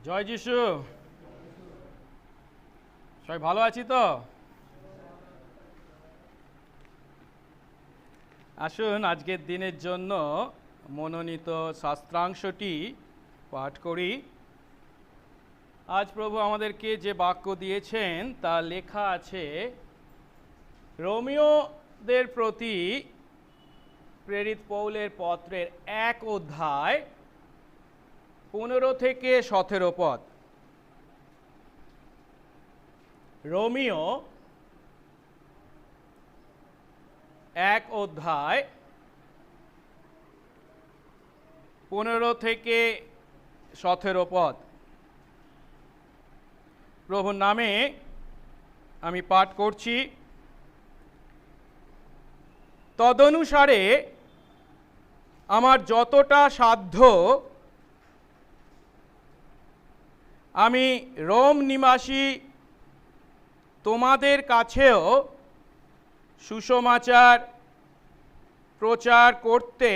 জয় যিশু। সবাই ভালো আছি তো? আসুন আজকের দিনের জন্য মনোনীত শাস্ত্রাংশটি পাঠ করি। আজ প্রভু আমাদেরকে যে বাক্য দিয়েছেন তা লেখা আছে রোমীয়দের প্রতি প্রেরিত পৌলের পত্রের 1 অধ্যায় 15 থেকে 17 পদ। রোমীয় 1 অধ্যায় 15 থেকে 17 পদ। প্রভুর নামে আমি পাঠ করছি। তদনুসারে আমার যতটা সাধ্য আমি রোম নিবাসী তোমাদের কাছেও সুসমাচার প্রচার করতে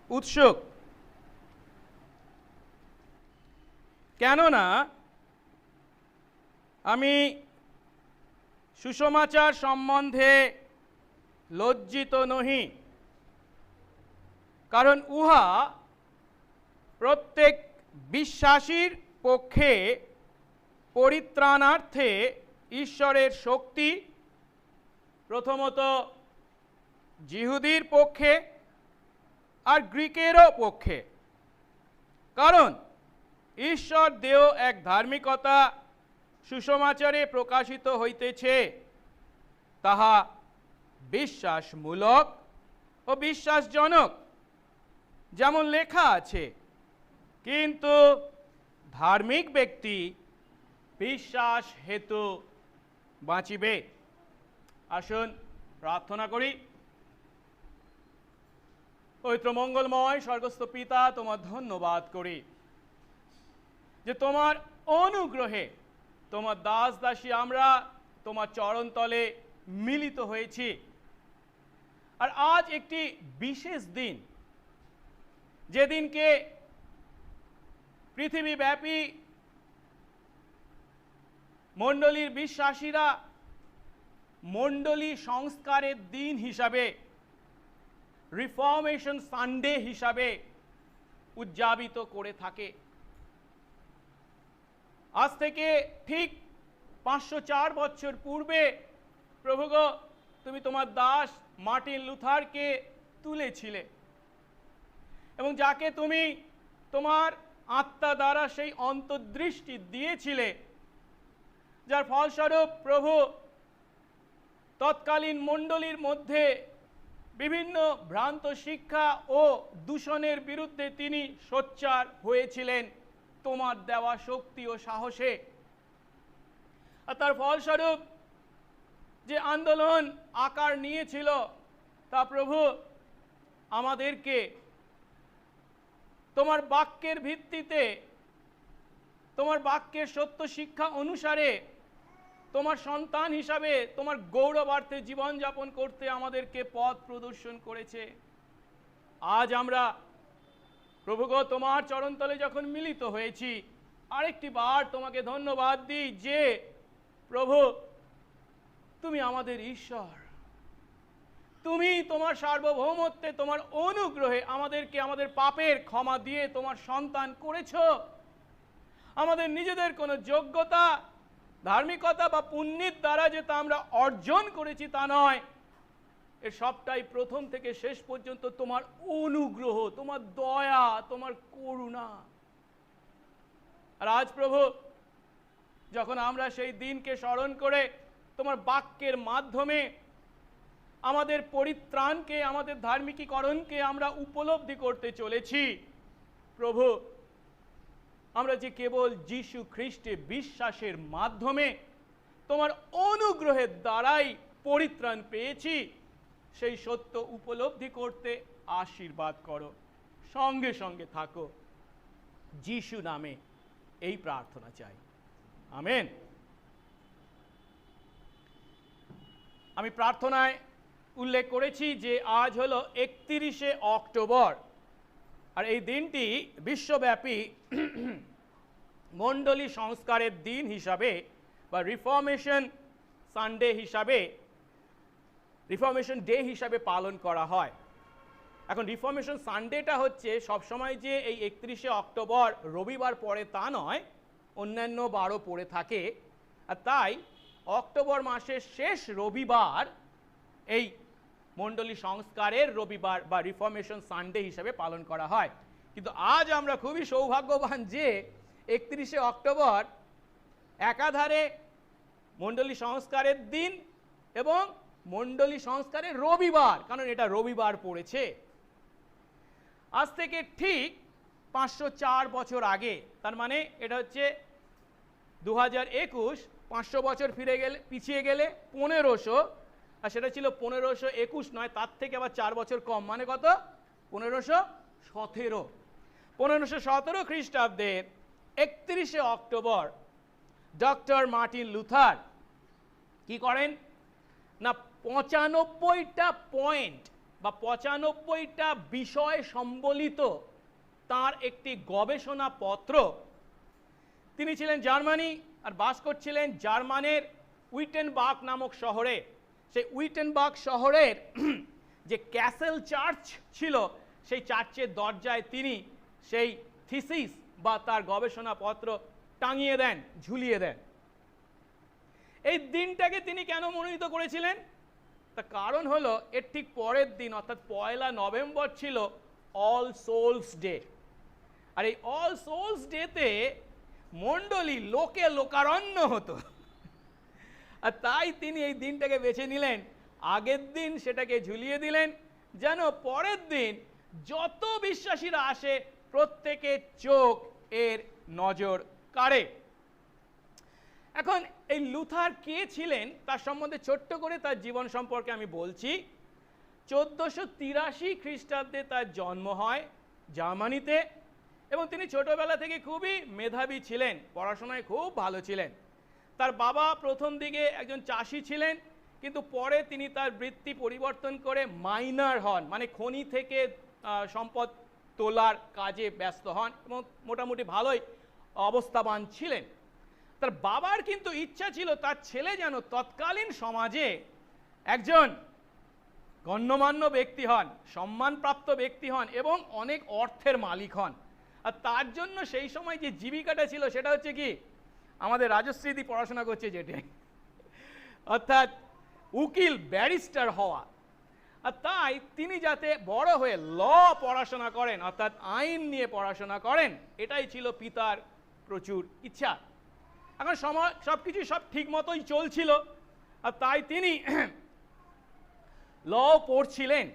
উৎসুক, কেননা আমি সুসমাচার সম্বন্ধে লজ্জিত নহি, কারণ উহা প্রত্যেক বিশ্বাসীর পক্ষে পরিত্রাণার্থে ঈশ্বরের শক্তি, প্রথমত জিহুদীর পক্ষে আর গ্রীকেরও পক্ষে। কারণ ঈশ্বর দেহ এক ধার্মিকতা সুসমাচারে প্রকাশিত হইতেছে, তাহা বিশ্বাসমূলক ও বিশ্বাসজনক, যেমন লেখা আছে, কিন্তু ধার্মিক ব্যক্তি বিশ্বাস হেতু বাঁচিবে। আসুন প্রার্থনা করি। পবিত্র মঙ্গলময় স্বর্গস্থ পিতা, তোমার ধন্যবাদ করি যে তোমার অনুগ্রহে তোমার দাস দাসী আমরা তোমার চরণতলে মিলিত হয়েছি। আর আজ একটি বিশেষ দিন, যেদিনকে পৃথিবীব্যাপী মণ্ডলীর বিশ্বাসীরা মণ্ডলী সংস্কারের দিন হিসাবে, রিফর্মেশন সানডে হিসাবে উদযাপিত করে থাকে। আজ থেকে ঠিক 504 বছর পূর্বে প্রভুগো তুমি তোমার দাস মার্টিন লুথারকে তুলেছিলে, এবং যাকে তুমি তোমার আত্মা দ্বারা সেই অন্তর্দৃষ্টি দিয়েছিলে, যার ফলস্বরূপ প্রভু তৎকালীন মণ্ডলীর মধ্যে বিভিন্ন ভ্রান্ত শিক্ষা ও দূষণের বিরুদ্ধে তিনি সোচ্চার হয়েছিলেন তোমার দেওয়া শক্তি ও সাহসে। আর তার ফলস্বরূপ যে আন্দোলন আকার নিয়েছিল তা প্রভু আমাদেরকে তোমার বাক্যের ভিত্তিতে, তোমার বাক্যের সত্য শিক্ষা অনুসারে তোমার সন্তান হিসাবে তোমার গৌরবার্থে জীবনযাপন করতে আমাদেরকে পথ প্রদর্শন করেছে। আজ আমরা প্রভুগো তোমার চরণতলে যখন মিলিত হয়েছি, আরেকটি বার তোমাকে ধন্যবাদ দিই যে প্রভু তুমি আমাদের ঈশ্বর, তুমি তোমার সার্বভৌমত্বে তোমার অনুগ্রহে আমাদেরকে আমাদের পাপের ক্ষমা দিয়ে তোমার সন্তান করেছো। আমাদের নিজেদের কোনো যোগ্যতা, ধার্মিকতা বা পুণ্যের দ্বারা যে তা আমরা অর্জন করেছি তা নয়, এর সবটাই প্রথম থেকে শেষ পর্যন্ত তোমার অনুগ্রহ, তোমার দয়া, তোমার করুণা। আর আজ প্রভু যখন আমরা সেই দিনকে স্মরণ করে তোমার বাক্যের মাধ্যমে আমাদের পরিত্রাণকে, আমাদের ধার্মিকীকরণকে আমরা উপলব্ধি করতে চলেছি, প্রভু আমরা যে কেবল যীশু খ্রিস্টে বিশ্বাসের মাধ্যমে তোমার অনুগ্রহের দ্বারাই পরিত্রাণ পেয়েছি, সেই সত্য উপলব্ধি করতে আশীর্বাদ করো, সঙ্গে সঙ্গে থাকো। যীশু নামে এই প্রার্থনা চাই, আমেন। আমি প্রার্থনায় উল্লেখ করেছি যে আজ হলো 31শে অক্টোবর, আর এই দিনটি বিশ্বব্যাপী মণ্ডলী সংস্কারের দিন হিসাবে বা রিফর্মেশন সানডে হিসাবে, রিফর্মেশন ডে হিসাবে পালন করা হয়। এখন রিফর্মেশন সানডেটা হচ্ছে সবসময় যে এই 31শে অক্টোবর রবিবার পড়ে তা নয়, অন্যান্য বারও পড়ে থাকে। আর তাই অক্টোবর মাসের শেষ রবিবার এই মণ্ডলী সংস্কারের রবিবার বা রিফর্মেশন সানডে হিসাবে পালন করা হয়। কিন্তু আজ আমরা খুবই সৌভাগ্যবান যে 31শে অক্টোবর একাধারে মণ্ডলী সংস্কারের দিন এবং মণ্ডলী সংস্কারের রবিবার, কারণ এটা রবিবার পড়েছে। আজ থেকে ঠিক 504 বছর আগে, তার মানে এটা হচ্ছে 2021, 500 বছর পিছিয়ে গেলে 1500, আর সেটা ছিল 1521 নয়, তার থেকে আবার 4 বছর কম, মানে কত? 1517। 1517 খ্রিস্টাব্দের 31শে অক্টোবর ডক্টর মার্টিন লুথার কি করেন না, 95টা পয়েন্ট বা 95টা বিষয় সম্বলিত তার একটি গবেষণা পত্র, তিনি ছিলেন জার্মানি আর বাস করছিলেন জার্মানের উইটেনবার্গ নামক শহরে। সেই উইটেনবার্গ শহরের যে ক্যাসেল চার্চ ছিল, সেই চার্চের দরজায় তিনি সেই থিসিস বা তার গবেষণাপত্র টাঙিয়ে দেন, ঝুলিয়ে দেন। এই দিনটাকে তিনি কেন মনোনীত করেছিলেন? তার কারণ হলো এর ঠিক পরের দিন অর্থাৎ 1 নভেম্বর ছিল অল সোলস ডে। আর এই অল সোলস ডেতে মণ্ডলী লোকে লোকারণ্য হতো, আর তাই তিনি এই দিনটাকে বেছে নিলেন। আগের দিন সেটাকে ঝুলিয়ে দিলেন যেন পরের দিন যত বিশ্বাসীরা আসে প্রত্যেকের চোখ এর নজর কাড়ে। এখন এই লুথার কে ছিলেন তার সম্বন্ধে ছোট্ট করে তার জীবন সম্পর্কে আমি বলছি। 1483 খ্রিস্টাব্দে তার জন্ম হয় জার্মানিতে, এবং তিনি ছোটবেলা থেকে খুবই মেধাবী ছিলেন, পড়াশোনায় খুব ভালো ছিলেন। তার বাবা প্রথম দিকে একজন চাষি ছিলেন, কিন্তু পরে তিনি তার বৃত্তি পরিবর্তন করে মাইনার হন, মানে খনি থেকে সম্পদ তোলার কাজে ব্যস্ত হন এবং মোটামুটি ভালোই অবস্থাবান ছিলেন। তার বাবার কিন্তু ইচ্ছা ছিল তার ছেলে যেন তৎকালীন সমাজে একজন গণ্যমান্য ব্যক্তি হন, সম্মানপ্রাপ্ত ব্যক্তি হন এবং অনেক অর্থের মালিক হন। আর তার জন্য সেই সময় যে জীবিকাটা ছিল সেটা হচ্ছে কি, আমাদের রাজশ্রীদি পড়াশোনা করছে যেটা, অর্থাৎ উকিল ব্যারিস্টার হওয়া। আর তাই তিনি যাতে বড় হয়ে ল পড়াশোনা করেন, অর্থাৎ আইন নিয়ে পড়াশোনা করেন, এটাই ছিল পিতার প্রচুর ইচ্ছা। এখন সবকিছু সব ঠিক মতোই চলছিল, আর তাই তিনি ল পড়ছিলেন।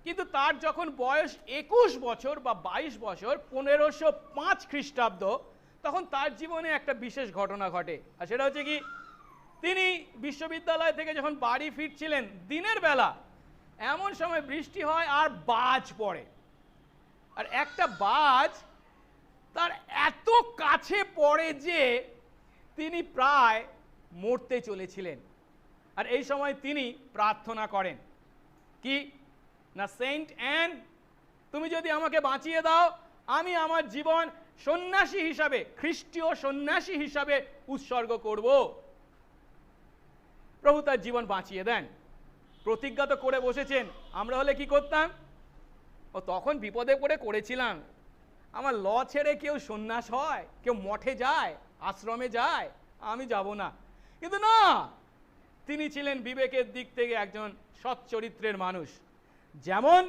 কিন্তু তার যখন বয়স 21 বছর বা 22 বছর, 1505 খ্রিস্টাব্দ, তখন তার জীবনে একটা বিশেষ ঘটনা ঘটে। আর সেটা হচ্ছে কি, তিনি বিশ্ববিদ্যালয় থেকে যখন বাড়ি ফিরছিলেন দিনের বেলা, এমন সময় বৃষ্টি হয় আর বাজ পড়ে। আর একটা বাজ তার এত কাছে পড়ে যে তিনি প্রায় মরতে চলেছিলেন। আর এই সময় তিনি প্রার্থনা করেন কি না, সেন্ট অ্যান, তুমি যদি আমাকে বাঁচিয়ে দাও, আমি আমার জীবন সন্ন্যাসী হিসাবে, খ্রিস্টীয় সন্ন্যাসী হিসাবে উৎসর্গ করব। প্রভু তার জীবন বাঁচিয়ে দেন। প্রতিজ্ঞা তো করে বসেছেন, আমরা হলে কি করতাম? ও তখন বিপদে পড়ে করেছিলাম, আমার ল ছেড়ে কেউ সন্ন্যাস হয়, কেউ মঠে যায়, আশ্রমে যায়, আমি যাব না। কিন্তু না, তিনি ছিলেন বিবেকের দিক থেকে একজন সৎ চরিত্রের মানুষ। যেমন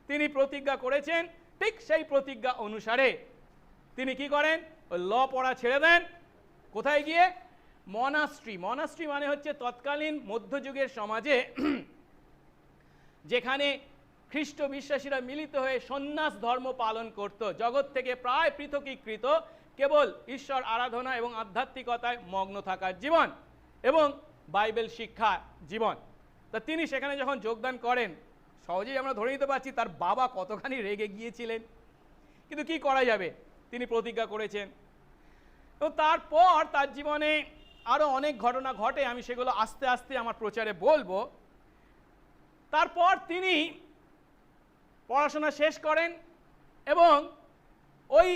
তিনি প্রতিজ্ঞা করেছেন, ঠিক সেই প্রতিজ্ঞা অনুসারে তিনি কি করেন, ওই ল পড়া ছেড়ে দেন। কোথায় গিয়ে? মনাস্ট্রি। মনাস্ট্রি মানে হচ্ছে তৎকালীন মধ্যযুগের সমাজে যেখানে খ্রিস্ট বিশ্বাসীরা মিলিত হয়ে সন্ন্যাস ধর্ম পালন করত, জগৎ থেকে প্রায় পৃথকীকৃত, কেবল ঈশ্বর আরাধনা এবং আধ্যাত্মিকতায় মগ্ন থাকার জীবন এবং বাইবেল শিক্ষা জীবন। তা তিনি সেখানে যখন যোগদান করেন, সহজেই আমরা ধরে নিতে পারছি তার বাবা কতখানি রেগে গিয়েছিলেন, কিন্তু কি করা যাবে, তিনি প্রতিজ্ঞা করেছেন। এবং তারপর তার জীবনে আরও অনেক ঘটনা ঘটে, আমি সেগুলো আস্তে আস্তে আমার প্রচারে বলবো। তারপর তিনি পড়াশোনা শেষ করেন এবং ওই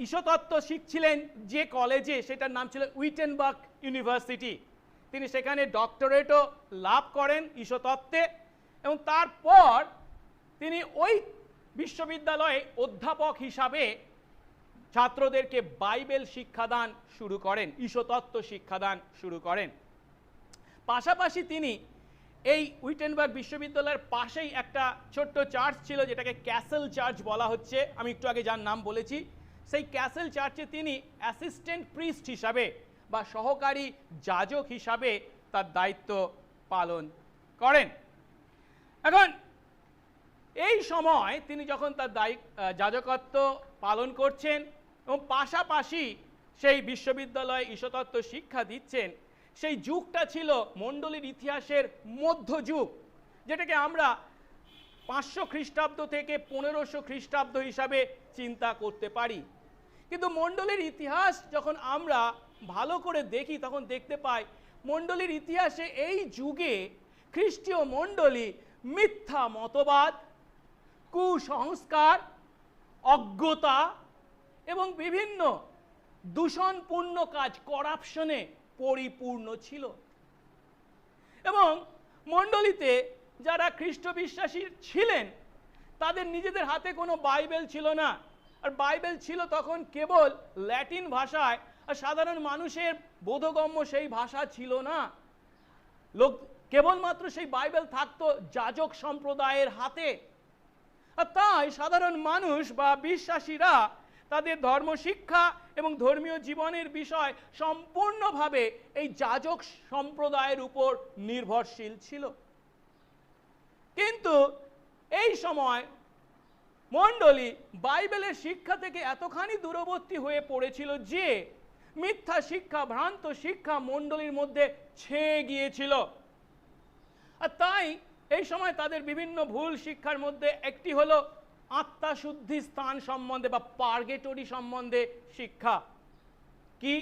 ঈশ্বরতত্ত্ব শিখছিলেন যে কলেজে, সেটার নাম ছিল উইটেনবার্গ ইউনিভার্সিটি। তিনি সেখানে ডক্টরেটও লাভ করেন ঈশ্বরতত্ত্বে, এবং তারপর তিনি ওই বিশ্ববিদ্যালয়ে অধ্যাপক হিসাবে ছাত্রদেরকে বাইবেল শিক্ষাদান শুরু করেন, ঈশ্বরতত্ত্ব শিক্ষাদান শুরু করেন। পাশাপাশি তিনি এই উইটেনবার্গ বিশ্ববিদ্যালয়ের পাশেই একটা ছোট্ট চার্চ ছিল, যেটাকে ক্যাসেল চার্চ বলা হচ্ছে, আমি একটু আগে যার নাম বলেছি, সেই ক্যাসেল চার্চে তিনি অ্যাসিস্ট্যান্ট প্রিস্ট হিসাবে বা সহকারী যাজক হিসাবে তার দায়িত্ব পালন করেন। এখন এই সময় তিনি যখন তার যাজকত্ব পালন করছেন এবং পাশাপাশি সেই বিশ্ববিদ্যালয়ে ঈশ্বরতত্ত্ব শিক্ষা দিচ্ছেন, সেই যুগটা ছিল মণ্ডলীর ইতিহাসের মধ্যযুগ, যেটাকে আমরা 500 খ্রিস্টাব্দ থেকে 1500 খ্রিস্টাব্দ হিসাবে চিন্তা করতে পারি। কিন্তু মণ্ডলীর ইতিহাস যখন আমরা ভালো করে দেখি, তখন দেখতে পাই মণ্ডলীর ইতিহাসে এই যুগে খ্রিস্টীয় মণ্ডলী মিথ্যা মতবাদ, কুসংস্কার, অজ্ঞতা এবং বিভিন্ন দূষণপূর্ণ কাজ, করাপশনে পরিপূর্ণ ছিল। এবং মণ্ডলীতে যারা খ্রিস্ট বিশ্বাসী ছিলেন, তাদের নিজেদের হাতে কোনো বাইবেল ছিল না, আর বাইবেল ছিল তখন কেবল ল্যাটিন ভাষায়, আর সাধারণ মানুষের বোধগম্য সেই ভাষা ছিল না। কেবলমাত্র সেই বাইবেল থাকতো যাজক সম্প্রদায়ের হাতে। আর তাই সাধারণ মানুষ বা বিশ্বাসীরা তাদের ধর্ম শিক্ষা এবং ধর্মীয় জীবনের বিষয় সম্পূর্ণভাবে এই যাজক সম্প্রদায়ের উপর নির্ভরশীল ছিল। কিন্তু এই সময় মণ্ডলী বাইবেলের শিক্ষা থেকে এতখানি দূরবর্তী হয়ে পড়েছিল যে মিথ্যা শিক্ষা, ভ্রান্ত শিক্ষা মণ্ডলীর মধ্যে ছেয়ে গিয়েছিল। আর তাই এই সময় তাদের বিভিন্ন ভুল শিক্ষার মধ্যে একটি হলো আত্মাশুদ্ধি স্থান সম্বন্ধে বা পার্গেটরি সম্বন্ধে শিক্ষা। কি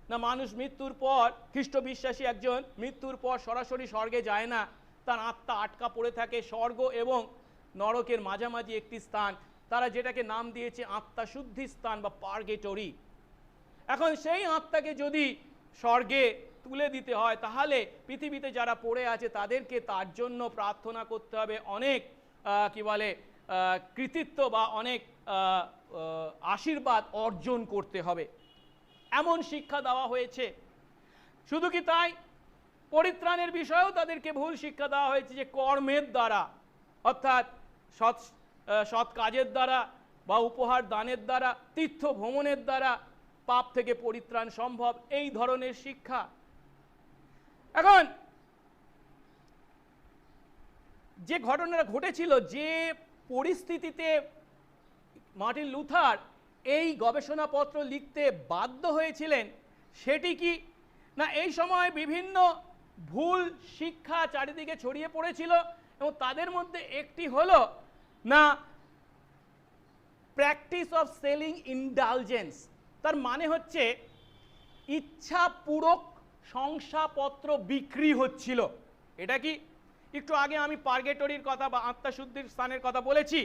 না, মানুষ মৃত্যুর পর, খ্রিস্ট বিশ্বাসী একজন মৃত্যুর পর সরাসরি স্বর্গে যায় না, তার আত্মা আটকা পড়ে থাকে স্বর্গ এবং নরকের মাঝামাঝি একটি স্থান, তারা যেটাকে নাম দিয়েছে আত্মাশুদ্ধি স্থান বা পার্গেটরি। এখন সেই আত্মাকে যদি স্বর্গে তুলে দিতে হয়, তাহলে পৃথিবীতে যারা পড়ে আছে তাদেরকে তার জন্য প্রার্থনা করতে হবে, অনেক কি বলে কৃতিত্ব বা অনেক আশীর্বাদ অর্জন করতে হবে, এমন শিক্ষা দেওয়া হয়েছে। শুধু কি তাই, পরিত্রাণের বিষয়েও তাদেরকে ভুল শিক্ষা দেওয়া হয়েছে যে কর্মের দ্বারা, অর্থাৎ সৎ কাজের দ্বারা বা উপহার দানের দ্বারা, তীর্থ ভ্রমণের দ্বারা পাপ থেকে পরিত্রাণ সম্ভব, এই ধরনের শিক্ষা। এখন যে ঘটনাটা ঘটেছিল, যে পরিস্থিতিতে মার্টিন লুথার এই গবেষণাপত্র লিখতে বাধ্য হয়েছিলেন, সেটি কি না, এই সময় বিভিন্ন ভুল শিক্ষা চারিদিকে ছড়িয়ে পড়েছিল এবং তাদের মধ্যে একটি হলো না প্র্যাকটিস অফ সেলিং ইন্ডালজেন্স। তার মানে হচ্ছে ইচ্ছাপূরক শংসাপত্র বিক্রি হচ্ছিল। এটা কি, একটু আগে আমি পার্গেটরির কথা বা আত্মাশুদ্ধির স্থানের কথা বলেছি।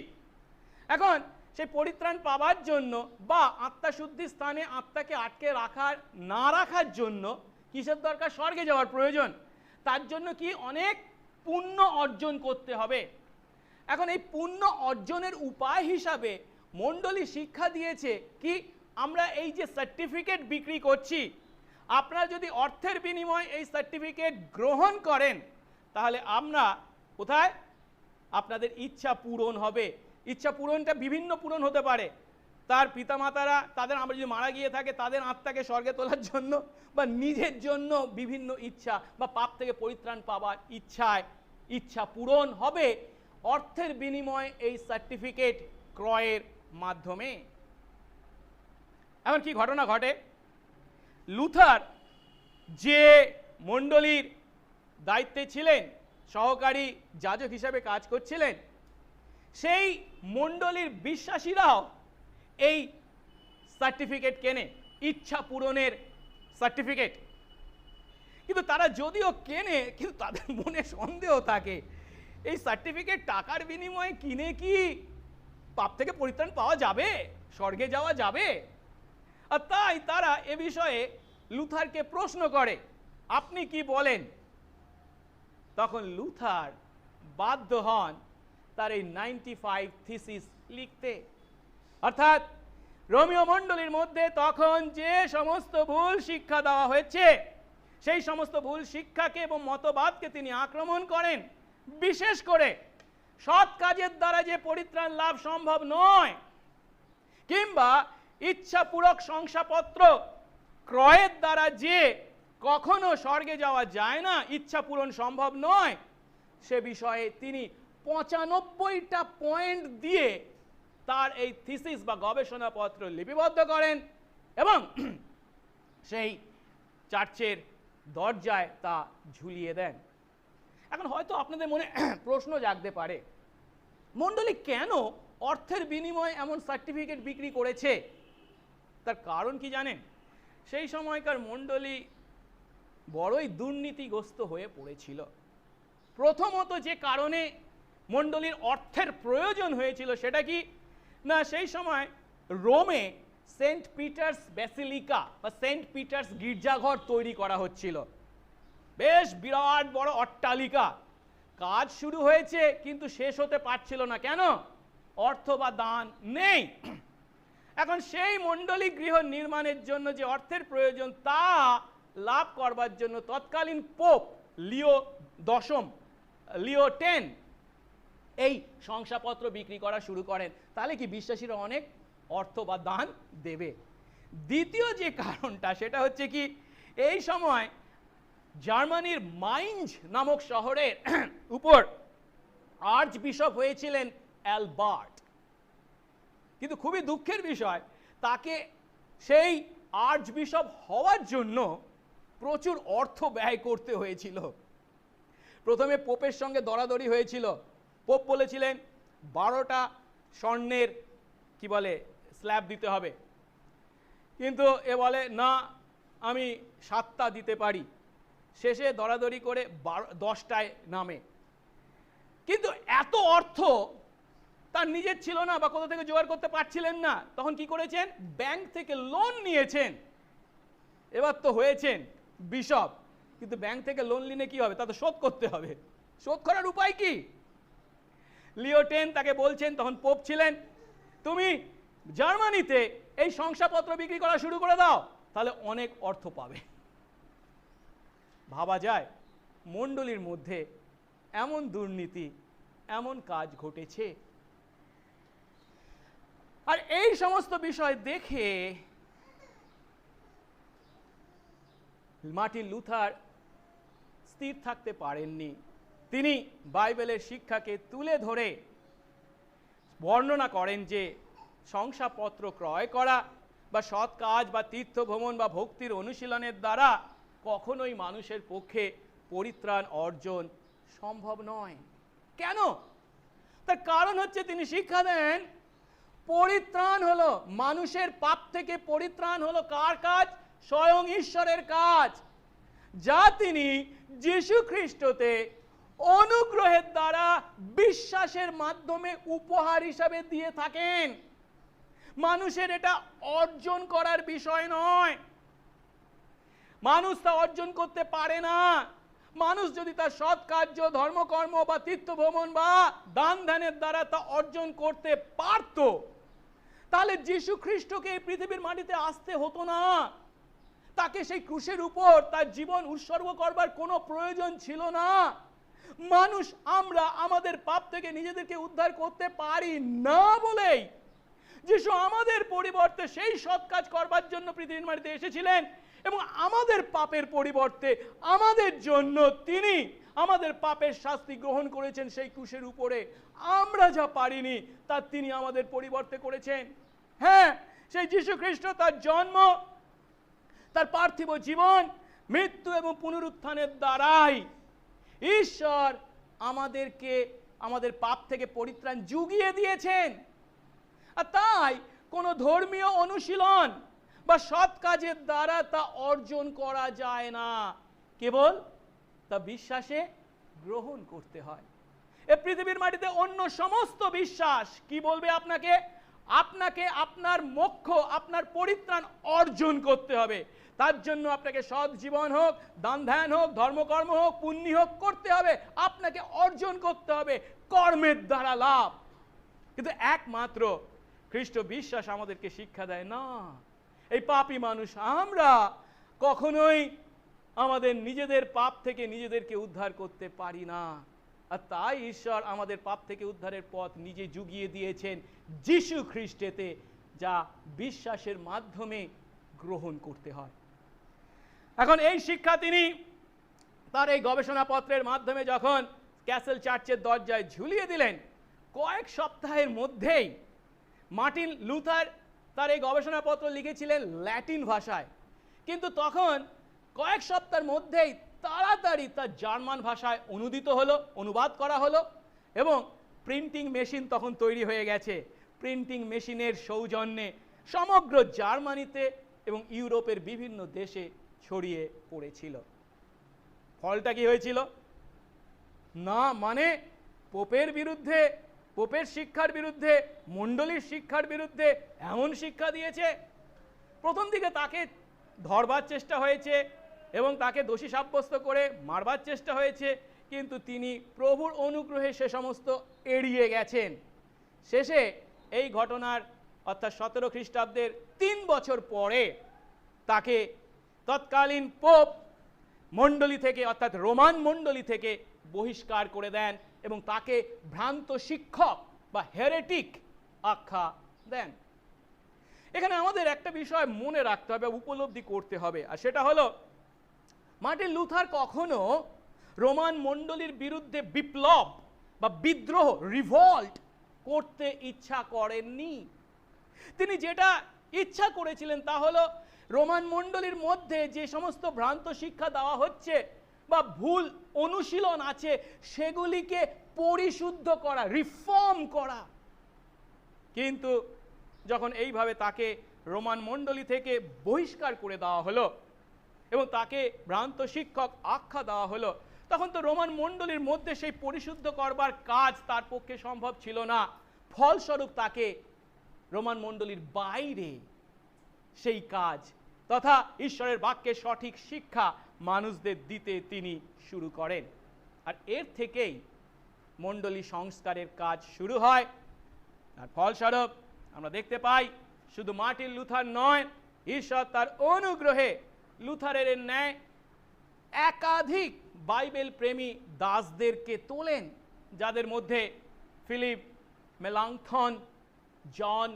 এখন সেই পরিত্রাণ পাওয়ার জন্য বা আত্মাশুদ্ধির স্থানে আত্মাকে আটকে না রাখার জন্য কিসের দরকার? স্বর্গে যাওয়ার প্রয়োজন। তার জন্য কি অনেক পুণ্য অর্জন করতে হবে। এখন এই পুণ্য অর্জনের উপায় হিসাবে মণ্ডলী শিক্ষা দিয়েছে কি, আমরা এই যে সার্টিফিকেট বিক্রি করছি, আপনারা যদি অর্থের বিনিময়ে এই সার্টিফিকেট গ্রহণ করেন, তাহলে আমরা কোথায় আপনাদের ইচ্ছা পূরণ হবে। ইচ্ছা পূরণটা বিভিন্ন পূরণ হতে পারে, তার পিতামাতারা তাদের, আমরা যদি মারা গিয়ে থাকে, তাদের আত্মাকে স্বর্গে তোলার জন্য বা নিজের জন্য বিভিন্ন ইচ্ছা বা পাপ থেকে পরিত্রাণ পাওয়ার ইচ্ছায় ইচ্ছা পূরণ হবে অর্থের বিনিময়ে এই সার্টিফিকেট ক্রয়ের মাধ্যমে। এমন কি ঘটনা ঘটে, লুথার যে মণ্ডলীর দায়িত্বে ছিলেন, সহকারী যাজক হিসাবে কাজ করছিলেন, সেই মণ্ডলীর বিশ্বাসীরাও এই সার্টিফিকেট কেনে, ইচ্ছা পূরণের সার্টিফিকেট। কিন্তু তারা যদিও কেনে, কিন্তু তাদের মনে সন্দেহ থাকে, এই সার্টিফিকেট টাকার বিনিময়ে কিনে কি পাপ থেকে পরিত্রাণ পাওয়া যাবে, স্বর্গে যাওয়া যাবে। আর তাই তারা এ বিষয়ে লুথারকে প্রশ্ন করে, আপনি কি বলেন? তখন লুথার বাধ্য হন তার এই 95 থিসিস লিখতে। অর্থাৎ রোমীয় মণ্ডলীর মধ্যে তখন যে সমস্ত ভুল শিক্ষা দেওয়া হয়েছে, সেই সমস্ত ভুল শিক্ষাকে এবং মতবাদকে তিনি আক্রমণ করেন। বিশেষ করে সৎ কাজের দ্বারা যে পরিত্রাণ লাভ সম্ভব নয়, কিংবা ইচ্ছাপূরক শংসাপত্র ক্রয়ের দ্বারা যে কখনো স্বর্গে যাওয়া যায় না, ইচ্ছা পূরণ সম্ভব নয়, সে বিষয়ে তিনি 95টা পয়েন্ট দিয়ে তার এই থিসিস বা গবেষণাপত্র লিপিবদ্ধ করেন এবং সেই চার্চের দরজায় তা ঝুলিয়ে দেন। এখন হয়তো আপনাদের মনে প্রশ্ন জাগতে পারে, মণ্ডলী কেন অর্থের বিনিময়ে এমন সার্টিফিকেট বিক্রি করেছে? তার কারণ কি জানেন? সেই সময়কার মণ্ডলী বড়ই দুর্নীতিগ্রস্ত হয়ে পড়েছিল। প্রথমত যে কারণে মণ্ডলীর অর্থের প্রয়োজন হয়েছিল সেটা কি না, সেই সময় রোমে সেন্ট পিটার্স ব্যাসিলিকা বা সেন্ট পিটার্স গির্জাঘর তৈরি করা হচ্ছিল। বেশ বিরাট বড় অট্টালিকা, কাজ শুরু হয়েছে কিন্তু শেষ হতে পারছিল না। কেন? অর্থ বা দান নেই। এখন সেই মণ্ডলী গৃহ নির্মাণের জন্য যে অর্থের প্রয়োজন তা লাভ করবার জন্য তৎকালীন পোপ লিও X এই শংসাপত্র বিক্রি করা শুরু করেন। তাহলে কি বিশ্বাসীরা অনেক অর্থ বা দান দেবে? দ্বিতীয় যে কারণটা সেটা হচ্ছে কি, এই সময় জার্মানির মাইনজ নামক শহরের উপর আর্চ বিশপ হয়েছিলেন অ্যালবার্ট। কিন্তু খুবই দুঃখের বিষয়, তাকে সেই আর্চ বিশপ হওয়ার জন্য প্রচুর অর্থ ব্যয় করতে হয়েছিল। প্রথমে পোপের সঙ্গে দরাদরি হয়েছিল। পোপ বলেছিলেন 12টা স্বর্ণের কি বলে স্ল্যাব দিতে হবে, কিন্তু এ বলে না আমি 7টা দিতে পারি। শেষে দরাদরি করে 10টায় নামে। কিন্তু এত অর্থ তার নিজের ছিল না বা কোথা থেকে জোগাড় করতে পারছিলেন না। তখন কি করেছেন? ব্যাংক থেকে লোন নিয়েছেন। এবার তো হয়েছেন বিশপ, কিন্তু ব্যাংক থেকে লোন নিলে কি হবে? তা তো শোধ করতে হবে। শোধ করার উপায় কি? লিও X তাকে বলছেন, তখন পোপ ছিলেন, তুমি জার্মানিতে এই শংসাপত্র বিক্রি করা শুরু করে দাও, তাহলে অনেক অর্থ পাবে। ভাবা যায় মণ্ডলীর মধ্যে এমন দুর্নীতি, এমন কাজ ঘটেছে। আর এই সমস্ত বিষয় দেখে মার্টিন লুথার স্থির থাকতে পারেননি। তিনি বাইবেলের শিক্ষাকে তুলে ধরে বর্ণনা করেন যে শংসাপত্র ক্রয় করা বা সৎ কাজ বা তীর্থ ভ্রমণ বা ভক্তির অনুশীলনের দ্বারা কখনোই মানুষের পক্ষে পরিত্রাণ অর্জন সম্ভব নয়। কেন? তার কারণ হচ্ছে তিনি শিক্ষা দেন পরিত্রাণ হলো মানুষের পাপ থেকে পরিত্রাণ হলো কার কাজ? স্বয়ং ঈশ্বরের কাজ, যা তিনি যীশু খ্রিস্টতে অনুগ্রহের দ্বারা বিশ্বাসের মাধ্যমে উপহার হিসাবে দিয়ে থাকেন। মানুষের এটা অর্জন করার বিষয় নয়। মানুষ তা অর্জন করতে পারে না। মানুষ যদি তার সৎ কার্য, ধর্মকর্ম বা তীর্থ ভ্রমণ বা দান ধ্যানের দ্বারা তা অর্জন করতে পারত, তাহলে যীশু খ্রিস্টকে এই পৃথিবীর মাটিতে আসতে হতো না। তাকে সেই ক্রুশের উপর তার জীবন উৎসর্গ করবার কোনো প্রয়োজন ছিল না। মানুষ আমরা আমাদের পাপ থেকে নিজেদেরকে উদ্ধার করতে পারি না বলেই যিশু আমাদের পরিবর্তে সেই সৎ কাজ করবার জন্য পৃথিবীর মাটিতে এসেছিলেন এবং আমাদের পাপের পরিবর্তে আমাদের জন্য তিনি আমাদের পাপের শাস্তি গ্রহণ করেছেন সেই ক্রুশের উপরে। আমরা যা পারিনি তা তিনি আমাদের পরিবর্তে করেছেন। হ্যাঁ, সেই যীশু খ্রিস্ট তার জন্ম, তার পার্থিব জীবন, মৃত্যু এবং পুনরুত্থানের দ্বারাই ঈশ্বর আমাদেরকে আমাদের পাপ থেকে পরিত্রাণ জুগিয়ে দিয়েছেন। আর তাই কোনো ধর্মীয় অনুশীলন বা সৎ কাজের দ্বারা তা অর্জন করা যায় না, কেবল তা বিশ্বাসে গ্রহণ করতে হয়। এ পৃথিবীর মাটিতে অন্য সমস্ত বিশ্বাস কি বলবে আপনাকে? আপনাকে আপনার মোক্ষ, আপনার পরিত্রাণ অর্জন করতে হবে। তার জন্য আপনাকে সৎ জীবন হোক, দান ধ্যান হোক, ধর্মকর্ম হোক, পুণ্য হোক করতে হবে, আপনাকে অর্জন করতে হবে কর্মের দ্বারা লাভ। কিন্তু একমাত্র খ্রিস্ট বিশ্বাস আমাদেরকে শিক্ষা দেয় না। এই পাপী মানুষ আমরা কখনোই আমাদের নিজেদের পাপ থেকে নিজেদেরকে উদ্ধার করতে পারি না। আর তাই ঈশ্বর আমাদের পাপ থেকে উদ্ধারের পথ নিজে জুগিয়ে দিয়েছেন যিশু খ্রিস্টেতে, যা বিশ্বাসের মাধ্যমে গ্রহণ করতে হয়। এখন এই শিক্ষা তিনি তার এই গবেষণাপত্রের মাধ্যমে যখন ক্যাসেল চার্চের দরজায় ঝুলিয়ে দিলেন, কয়েক সপ্তাহের মধ্যেই মার্টিন লুথার তার এই গবেষণাপত্র লিখেছিলেন ল্যাটিন ভাষায়, কিন্তু তখন কয়েক সপ্তাহের মধ্যেই তাড়াতাড়ি তার জার্মান ভাষায় অনুবাদ করা হলো, এবং প্রিন্টিং মেশিন তখন তৈরি হয়ে গেছে। প্রিন্টিং মেশিনের সৌজন্যে সমগ্র জার্মানিতে এবং ইউরোপের বিভিন্ন দেশে ছড়িয়ে পড়েছিল। ফলটা কি হয়েছিল? না মানে পোপের বিরুদ্ধে, পোপের শিক্ষার বিরুদ্ধে, মণ্ডলীর শিক্ষার বিরুদ্ধে এমন শিক্ষা দিয়েছে। প্রথম দিকে তাকে ধরবার চেষ্টা হয়েছে এবং তাকে দোষী সাব্যস্ত করে মারবার চেষ্টা হয়েছে, কিন্তু তিনি প্রভুর অনুগ্রহে সে সমস্ত এড়িয়ে গেছেন। শেষে এই ঘটনার অর্থাৎ 17 খ্রিস্টাব্দের 3 বছর পরে তাকে তৎকালীন পোপ মণ্ডলী থেকে অর্থাৎ রোমান মণ্ডলী থেকে বহিষ্কার করে দেন এবং তাকে ভ্রান্ত শিক্ষক বা হেরেটিক আখ্যা দেন। এখানে আমাদের একটা বিষয় মনে রাখতে হবে, উপলব্ধি করতে হবে, আর সেটা হলো মার্টিন লুথার কখনো রোমান মণ্ডলীর বিরুদ্ধে বিপ্লব বা বিদ্রোহ, রিভল্ট করতে ইচ্ছা করেননি। তিনি যেটা ইচ্ছা করেছিলেন তা হলো রোমান মণ্ডলীর মধ্যে যে সমস্ত ভ্রান্ত শিক্ষা দেওয়া হচ্ছে বা ভুল অনুশীলন আছে সেগুলিকে পরিশুদ্ধ করা, রিফর্ম করা। কিন্তু যখন এইভাবে তাকে রোমান মণ্ডলী থেকে বহিষ্কার করে দেওয়া হলো এবং তাকে ভ্রান্ত শিক্ষক আখ্যা দেওয়া হলো, তখন তো রোমান মণ্ডলীর মধ্যে সেই পরিশুদ্ধ করবার কাজ তার পক্ষে সম্ভব ছিল না। ফলস্বরূপ তাকে রোমান মণ্ডলীর বাইরে সেই কাজ তথা ঈশ্বরের বাক্যের সঠিক শিক্ষা মানুষদের দিতে তিনি শুরু করেন। আর এর থেকেই মণ্ডলী সংস্কারের কাজ শুরু হয়। আর ফলস্বরূপ আমরা দেখতে পাই শুধু মার্টিন লুথার নয়, ঈশ্বর তার অনুগ্রহে লুথারের ন্যায় একাধিক বাইবেল প্রেমী দাসদেরকে তোলেন, যাদের মধ্যে ফিলিপ মেলাংথন, জন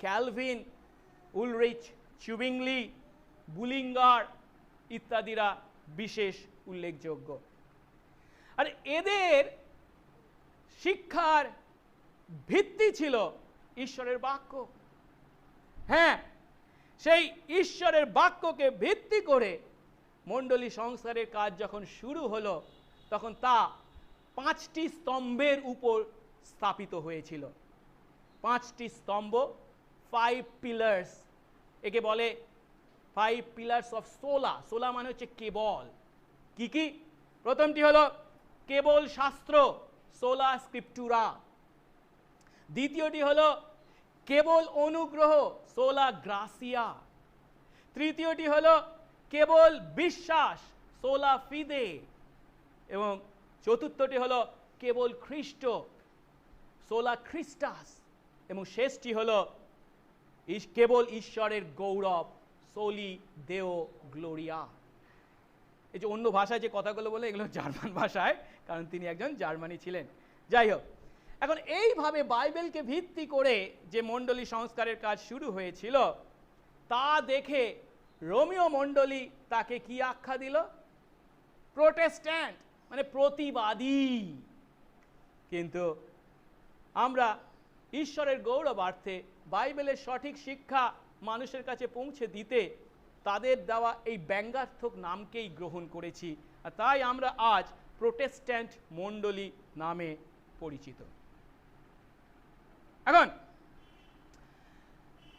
ক্যালভিন, উলরিচ চুবিংলি, বুলিঙ্গার ইত্যাদিরা বিশেষ উল্লেখযোগ্য। আর এদের শিক্ষার ভিত্তি ছিল ঈশ্বরের বাক্য। হ্যাঁ, সেই ঈশ্বরের বাক্যকে ভিত্তি করে মণ্ডলী সংস্কারের কাজ যখন শুরু হলো, তখন তা 5টি স্তম্ভের উপর স্থাপিত হয়েছিল। 5টি স্তম্ভ, 5 পিলার্স, একে বলে 5 পিলার্স অফ সোলা। সোলা মানে হচ্ছে কেবল। কি কি? প্রথমটি হলো কেবল শাস্ত্র, সোলা স্ক্রিপটুরা। দ্বিতীয়টি হলো কেবল অনুগ্রহ, সোলা গ্রাসিয়া। তৃতীয়টি হলো কেবল বিশ্বাস, সোলা ফিদে। এবং চতুর্থটি হলো কেবল খ্রিস্ট, সোলা খ্রিস্টাস। এবং শেষটি হলো কেবল ঈশ্বরের গৌরব, সোলি দেও গ্লোরিয়া। এই যে অন্য ভাষায় যে কথাগুলো বলে এগুলো জার্মান ভাষায়, কারণ তিনি একজন জার্মানি ছিলেন। যাই হোক, এখন এইভাবে বাইবেলকে ভিত্তি করে যে মণ্ডলী সংস্কারের কাজ শুরু হয়েছিল তা দেখে রোমীয় মণ্ডলী তাকে কি আখ্যা দিল? প্রোটেস্ট্যান্ট, মানে প্রতিবাদী। কিন্তু আমরা ঈশ্বরের গৌরবার্থে বাইবেলের সঠিক শিক্ষা মানুষের কাছে পৌঁছে দিতে তাদের দেওয়া এই ব্যঙ্গাত্মক নামকেই গ্রহণ করেছি, আর তাই আমরা আজ প্রোটেস্ট্যান্ট মণ্ডলী নামে পরিচিত। এখন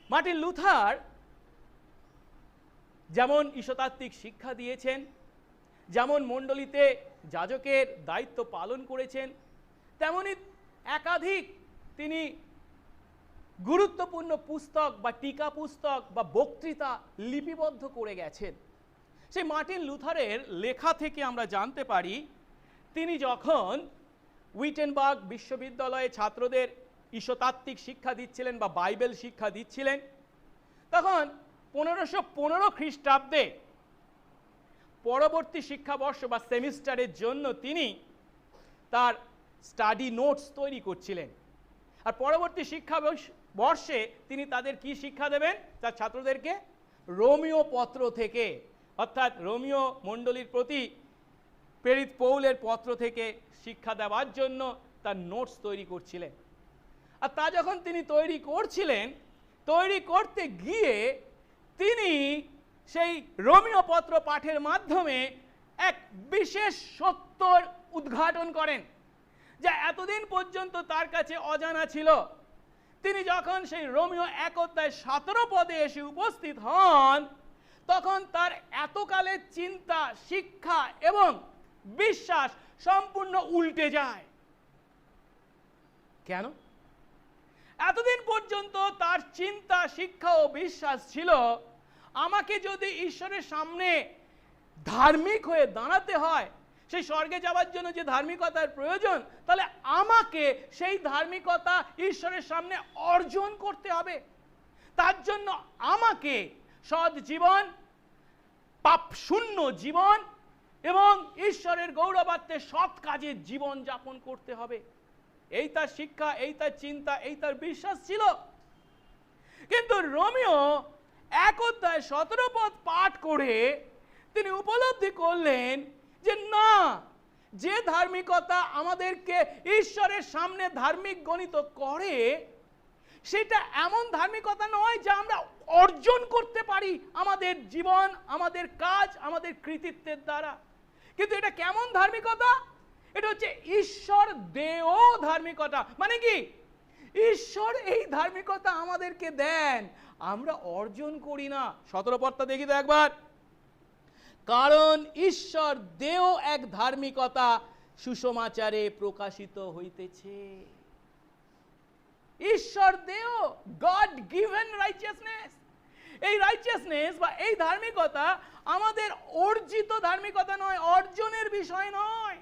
মার্টিন লুথার যেমন ঈশ্বরতাত্ত্বিক শিক্ষা দিয়েছেন, যেমন মণ্ডলীতে যাজকের দায়িত্ব পালন করেছেন, তেমনি একাধিক তিনি গুরুত্বপূর্ণ পুস্তক বা টিকা পুস্তক বা বক্তৃতা লিপিবদ্ধ করে গেছেন। সেই মার্টিন লুথারের লেখা থেকে আমরা জানতে পারি, তিনি যখন উইটেনবার্গ বিশ্ববিদ্যালয়ে ছাত্রদের ঈশ্বরতাত্ত্বিক শিক্ষা দিচ্ছিলেন বা বাইবেল শিক্ষা দিচ্ছিলেন, তখন 1515 খ্রিস্টাব্দে পরবর্তী শিক্ষাবর্ষ বা সেমিস্টারের জন্য তিনি তার স্টাডি নোটস তৈরি করছিলেন। আর পরবর্তী শিক্ষাবর্ষে তিনি তাদের কি শিক্ষা দেবেন? তার ছাত্রদেরকে রোমীয় পত্র থেকে, অর্থাৎ রোমীয় মণ্ডলীর প্রতি প্রেরিত পৌলের পত্র থেকে শিক্ষা দেওয়ার জন্য তার নোটস তৈরি করছিলেন। আর তা যখন তিনি তৈরি করছিলেন, তৈরি করতে গিয়ে তিনি সেই রোমীয় পত্র পাঠের মাধ্যমে এক বিশেষ সত্যর উদ্ঘাটন করেন, যা এতদিন পর্যন্ত তার কাছে অজানা ছিল। তিনি যখন সেই রোমীয় 1:17 পদে এসে উপস্থিত হন, তখন তার এতকালের চিন্তা, শিক্ষা এবং বিশ্বাস সম্পূর্ণ উল্টে যায়। কেন? এতদিন পর্যন্ত তার চিন্তা, শিক্ষা ও বিশ্বাস ছিল, আমাকে যদি ঈশ্বরের সামনে ধার্মিক হয়ে দাঁড়াতে হয়, সেই স্বর্গে যাওয়ার জন্য যে ধার্মিকতার প্রয়োজন, তাহলে আমাকে সেই ধার্মিকতা ঈশ্বরের সামনে অর্জন করতে হবে। তার জন্য আমাকে সৎ জীবন, পাপ শূন্য জীবন এবং ঈশ্বরের গৌরবার্থে সৎ কাজের জীবন যাপন করতে হবে। এই তার শিক্ষা, এই তার চিন্তা, এই তার বিশ্বাস ছিল। কিন্তু রোমীয় 1:17 পদ পাঠ করে তিনি উপলব্ধি করলেন যে না, যে ধার্মিকতা আমাদেরকে ঈশ্বরের সামনে ধার্মিক গণিত করে, সেটা এমন ধার্মিকতা নয় যা আমরা অর্জন করতে পারি আমাদের জীবন, আমাদের কাজ, আমাদের কৃতিত্বের দ্বারা। কিন্তু এটা কেমন ধার্মিকতা? এটা হচ্ছে ঈশ্বর দেয় ধার্মিকতা। মানে কি? ঈশ্বর এই ধার্মিকতা আমাদেরকে দেন, আমরা অর্জন করি না। 17 পদটা দেখি তো একবার। কারণ ঈশ্বর দেয় এক ধার্মিকতা সুসমাচারে প্রকাশিত হইতেছে। ঈশ্বর দেয়, গড গিভেন রাইচিয়াসনেস। এই রাইচিয়াসনেস বা এই ধার্মিকতা আমাদের অর্জিত ধার্মিকতা নয়, অর্জনের বিষয় নয়।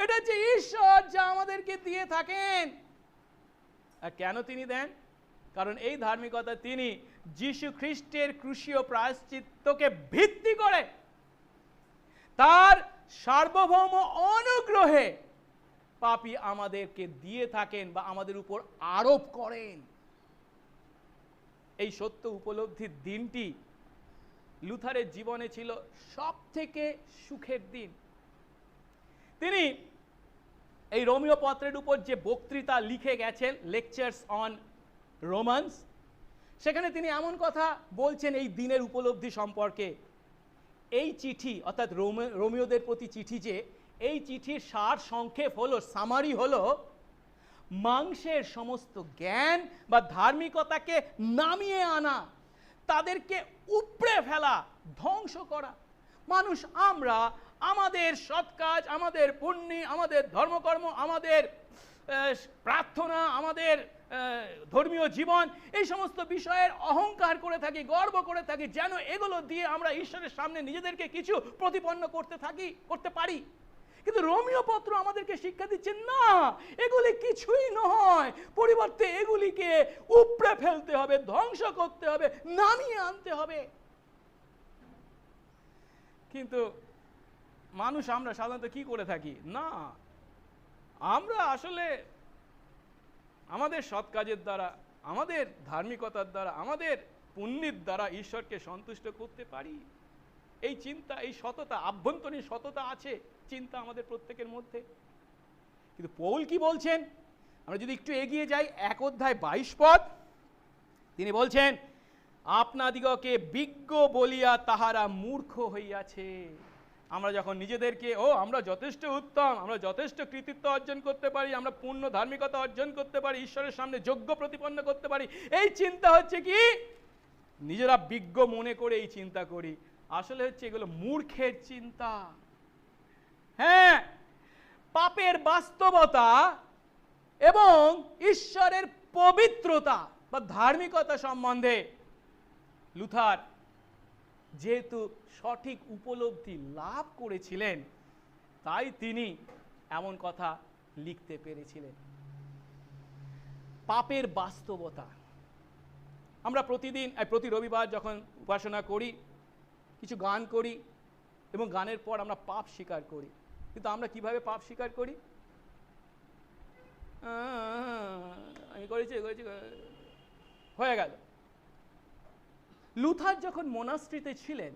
এটা হচ্ছে ঈশ্বর যা আমাদেরকে দিয়ে থাকেন। আর কেন তিনি দেন? কারণ এই ধার্মিকতা তিনি যীশু খ্রিস্টের ক্রুশীয় প্রায়শ্চিত্তকে ভিত্তি করে তার সার্বভৌম অনুগ্রহে পাপী আমাদেরকে দিয়ে থাকেন বা আমাদের উপর আরোপ করেন। এই সত্য উপলব্ধির দিনটি লুথারের জীবনে ছিল সবথেকে সুখের দিন। তিনি এই রোমীয় পত্রের উপর যে বক্তৃতা লিখে গেছেন, লেকচার্স অন রোমান্স, সেখানে তিনি এমন কথা বলছেন এই দিনের উপলব্ধি সম্পর্কে। এই চিঠি, অর্থাৎ রোমীয়দের প্রতি চিঠি, যে এই চিঠির সার সংক্ষেপ হলো, সামারি হলো, মাংসের সমস্ত জ্ঞান বা ধার্মিকতাকে নামিয়ে আনা, তাদেরকে উপড়ে ফেলা, ধ্বংস করা। মানুষ আমরা আমাদের সৎ কাজ, আমাদের পুণ্য, আমাদের ধর্মকর্ম, আমাদের প্রার্থনা, আমাদের ধর্মীয় জীবন, এই সমস্ত বিষয়ের অহংকার করে থাকি, গর্ব করে থাকি, যেন এগুলো দিয়ে আমরা ঈশ্বরের সামনে নিজেদেরকে কিছু প্রতিপন্ন করতে পারি। কিন্তু রোমীয় পত্র আমাদেরকে শিক্ষা দিচ্ছে না, এগুলি কিছুই নয়, পরিবর্তে এগুলিকে উপড়ে ফেলতে হবে, ধ্বংস করতে হবে, নামিয়ে আনতে হবে। কিন্তু মানুষ আমরা সাধারণত কি করে থাকি? না, আমরা আসলে আমাদের সৎ কাজের দ্বারা, আমাদের ধার্মিকতার দ্বারা, আমাদের পুণ্যের দ্বারা ঈশ্বরকে সন্তুষ্ট করতে পারি। এই চিন্তা, এই সততা, আভ্যন্তরীণ সততা আছে চিন্তা আমাদের প্রত্যেকের মধ্যে। কিন্তু পৌল কি বলছেন? আমরা যদি একটু এগিয়ে যাই, 1:22 পদ, তিনি বলছেন, আপনাদিগকে বিজ্ঞ বলিয়া তাহারা মূর্খ হইয়াছে। আমরা যখন নিজেদেরকে আমরা যথেষ্ট উত্তম, আমরা যথেষ্ট কৃতিত্ব অর্জন করতে পারি, আমরা পূর্ণ ধার্মিকতা অর্জন করতে পারি, ঈশ্বরের সামনে যোগ্য প্রতিপন্ন করতে পারি, এই চিন্তা হচ্ছে কি নিজেরা বিজ্ঞ মনে করে এই চিন্তা করি। আসলে হচ্ছে এগুলো মূর্খের চিন্তা। হ্যাঁ, পাপের বাস্তবতা এবং ঈশ্বরের পবিত্রতা বা ধার্মিকতা সম্বন্ধে লুথার যেহেতু সঠিক উপলব্ধি লাভ করেছিলেন, তাই তিনি এমন কথা লিখতে পেরেছিলেন। পাপের বাস্তবতা। আমরা প্রতি রবিবার যখন উপাসনা করি, কিছু গান করি এবং গানের পর আমরা পাপ স্বীকার করি। কিন্তু আমরা কিভাবে পাপ স্বীকার করি? আমি করেছি হয়ে গেল। লুথার যখন মোনাস্ট্রিতে ছিলেন,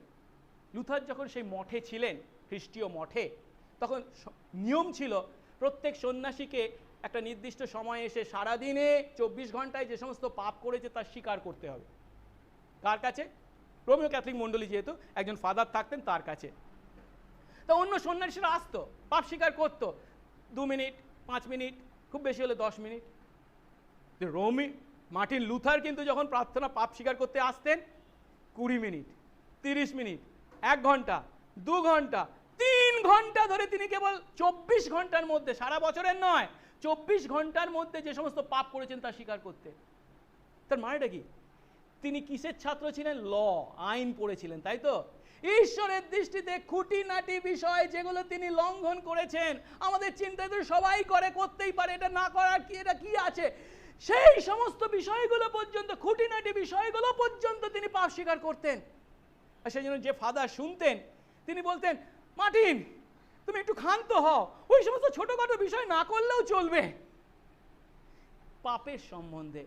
লুথার যখন সেই মঠে ছিলেন, খ্রিস্টীয় মঠে, তখন নিয়ম ছিল প্রত্যেক সন্ন্যাসীকে একটা নির্দিষ্ট সময় এসে সারাদিনে 24 ঘন্টায় যে সমস্ত পাপ করেছে তার স্বীকার করতে হবে। কার কাছে? রোমীয় ক্যাথলিক মণ্ডলী যেহেতু একজন ফাদার থাকতেন তার কাছে। তা অন্য সন্ন্যাসীরা আসতো, পাপ স্বীকার করতো 2 মিনিট, 5 মিনিট, খুব বেশি হলে 10 মিনিট। মার্টিন লুথার কিন্তু যখন প্রার্থনা পাপ স্বীকার করতে আসতেন 20 মিনিট, 30 মিনিট, 1 ঘন্টা, 2 ঘন্টা, 3 ঘন্টা ধরে তিনি কেবল 24 ঘন্টার মধ্যে, সারা বছরের নয়, 24 ঘন্টার মধ্যে যে সমস্ত পাপ করেছেন তা স্বীকার করতে। তার মানেটা কি? তিনি কিসের ছাত্র ছিলেন? ল, আইন পড়েছিলেন, তাই তো? ঈশ্বরের দৃষ্টিতে খুঁটিনাটি বিষয় যেগুলো তিনি লঙ্ঘন করেছেন, আমাদের চিন্তা তো সবাই করে, করতেই পারে, এটা না করার কি, এটা কি আছে, সেই সমস্ত বিষয়গুলো পর্যন্ত, খুঁটিনাটি বিষয়গুলো পর্যন্ত তিনি পাপ স্বীকার করতেন। আর সেই জন্য যে ফাদার শুনতেন তিনি বলতেন, মার্টিন তুমি একটু ক্ষান্ত হও, ওই সমস্ত ছোটখাটো বিষয় না করলেও চলবে। পাপের সম্বন্ধে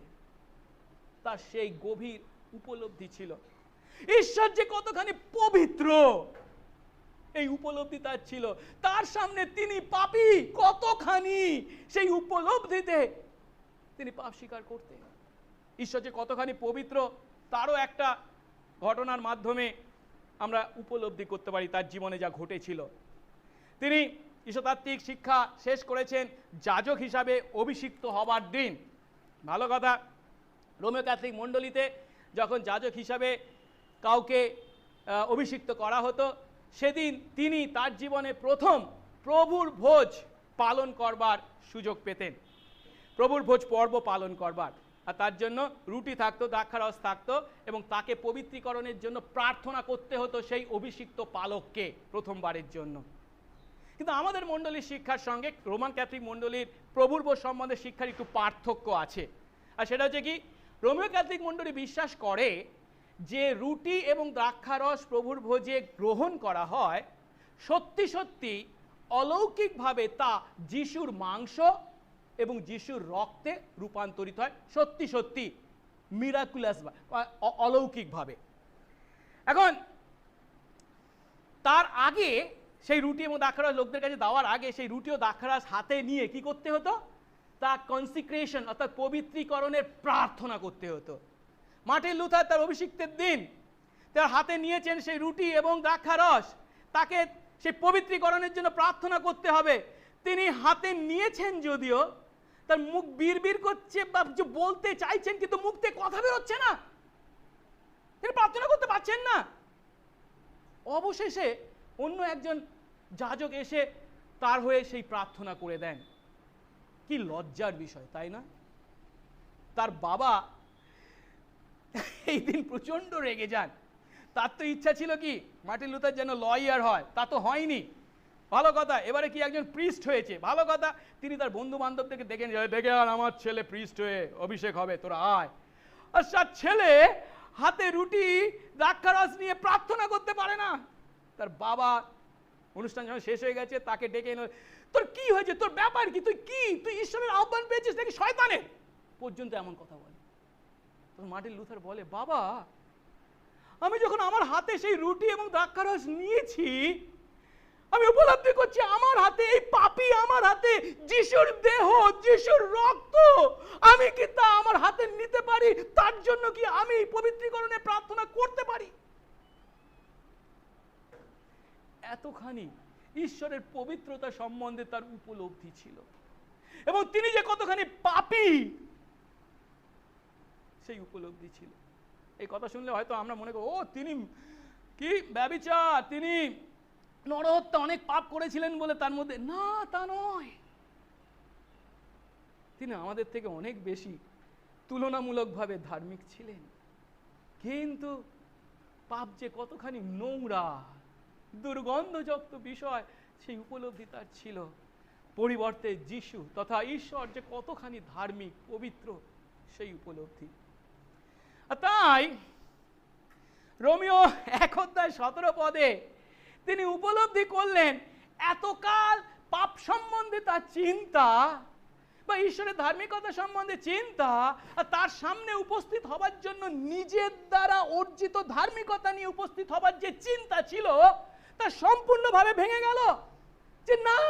তার সেই গভীর উপলব্ধি ছিল, ঈশ্বর যে কতখানি পবিত্র এই উপলব্ধি তার ছিল। তার সামনে তিনি পাপী কতখানি, সেই উপলব্ধিতে তিনি পাপ স্বীকার করতেন। ঈশ্বর যে কতখানি পবিত্র তারও একটা ঘটনার মাধ্যমে আমরা উপলব্ধি করতে পারি, তার জীবনে যা ঘটেছিল। তিনি ঈশ্বরতাত্ত্বিক শিক্ষা শেষ করেছেন যাজক হিসাবে অভিষিক্ত হবার দিন। ভালো কথা, রোমীয় ক্যাথলিক মণ্ডলীতে যখন যাজক হিসাবে কাউকে অভিষিক্ত করা হতো, সেদিন তিনি তার জীবনে প্রথম প্রভুর ভোজ পালন করবার সুযোগ পেতেন, প্রভুর ভোজ পর্ব পালন করবার। আর তার জন্য রুটি থাকতো, দ্রাক্ষারস থাকতো এবং তাকে পবিত্রীকরণের জন্য প্রার্থনা করতে হতো সেই অভিষিক্ত পালককে প্রথমবারের জন্য। কিন্তু আমাদের মণ্ডলীর শিক্ষার সঙ্গে রোমান ক্যাথলিক মণ্ডলীর প্রভুর ভোজ সম্বন্ধে শিক্ষার একটু পার্থক্য আছে। আর সেটা হচ্ছে কি, রোমীয় ক্যাথলিক মণ্ডলী বিশ্বাস করে যে রুটি এবং দ্রাক্ষারস প্রভুর ভোজে গ্রহণ করা হয়, সত্যি সত্যি অলৌকিকভাবে তা যিশুর মাংস এবং যিশুর রক্তে রূপান্তরিত হয়, সত্যি সত্যি মিরাকুলাস, অলৌকিকভাবে। এখন তার আগে সেই রুটি এবং দ্রাক্ষারস লোকদের কাছে দেওয়ার আগে সেই রুটি ও দ্রাক্ষারস হাতে নিয়ে কি করতে হতো? তা কনসিক্রেশন অর্থাৎ পবিত্রীকরণের প্রার্থনা করতে হতো। মার্টিন লুথার তার অভিষিক্তের দিন তার হাতে নিয়েছেন সেই রুটি এবং দ্রাক্ষারস, তাকে সেই পবিত্রীকরণের জন্য প্রার্থনা করতে হবে। তিনি হাতে নিয়েছেন যদিও, তার মুখ বিড়বিড় করছে বা কিছু বলতে চাইছেন কিন্তু মুখ থেকে কথা বেরোচ্ছে না, তিনি প্রার্থনা করতে পারছেন না। অবশেষে অন্য একজন যাজক এসে তার হয়ে সেই প্রার্থনা করে দেন। কি লজ্জার বিষয়, তাই না? তার বাবা এই দিন প্রচন্ড রেগে যান। তার তো ইচ্ছা ছিল কি মার্টিন লুথার যেন লয়ার হয়, তা তো হয়নি। ভালো কথা, এবারে কি একজন প্রিস্ট হয়েছে, ভালো কথা। তিনি তার বন্ধু বান্ধবদেরকে দেখে আর আমার ছেলে প্রিস্ট হয়ে অভিষেক হবে, তোরা আয়। আর তার ছেলে হাতে রুটি দ্রাক্ষারস নিয়ে প্রার্থনা করতে পারে না। তার বাবা অনুষ্ঠান যখন শেষ হয়ে গেছে তাকে ডেকে এনে, তোর কি হয়েছে, তোর ব্যাপার কি, তুই ঈশ্বরের আহ্বান পেয়েছিস নাকি শয়তানের পর্যন্ত এমন কথা বলে। মার্টিন লুথার বলে, বাবা আমি যখন আমার হাতে সেই রুটি এবং দ্রাক্ষারস নিয়েছি, আমি উপলব্ধি করছি আমার হাতে এই পাপী, আমার হাতে যিশুর দেহ, যিশুর রক্ত, আমি কি তা আমার হাতে নিতে পারি? তার জন্য কি আমি পবিত্রীকরণে প্রার্থনা করতে পারি? এতখানি ঈশ্বরের পবিত্রতা সম্বন্ধে তার উপলব্ধি ছিল এবং তিনি যে কতখানি পাপী সেই উপলব্ধি ছিল। এই কথা শুনলে হয়তো আমরা মনে করি, ও তিনি কি ব্যভিচার, তিনি নরহত্যা অনেক পাপ করেছিলেন বলে তার মধ্যে, না, তা নয়। তিনি আমাদের থেকে অনেক বেশি তুলনামূলকভাবে ধার্মিক ছিলেন, কিন্তু পাপ যে কতখানি নোংরা, দুর্গন্ধযুক্ত বিষয়, সেই উপলব্ধি তার ছিল। পরিবর্তে যিশু তথা ঈশ্বর যে কতখানি ধার্মিক, পবিত্র, সেই উপলব্ধি। তাই রোমিও 1:17 তিনি উপলব্ধি করলেন এতকাল পাপ সম্বন্ধে তার চিন্তা বা ঈশ্বরের ধার্মিকতা সম্বন্ধে চিন্তা, আর তার সামনে উপস্থিত হবার জন্য নিজের দ্বারা অর্জিত ধার্মিকতা নিয়ে উপস্থিত হবার যে চিন্তা ছিল, তা সম্পূর্ণভাবে ভেঙে গেল। যে না,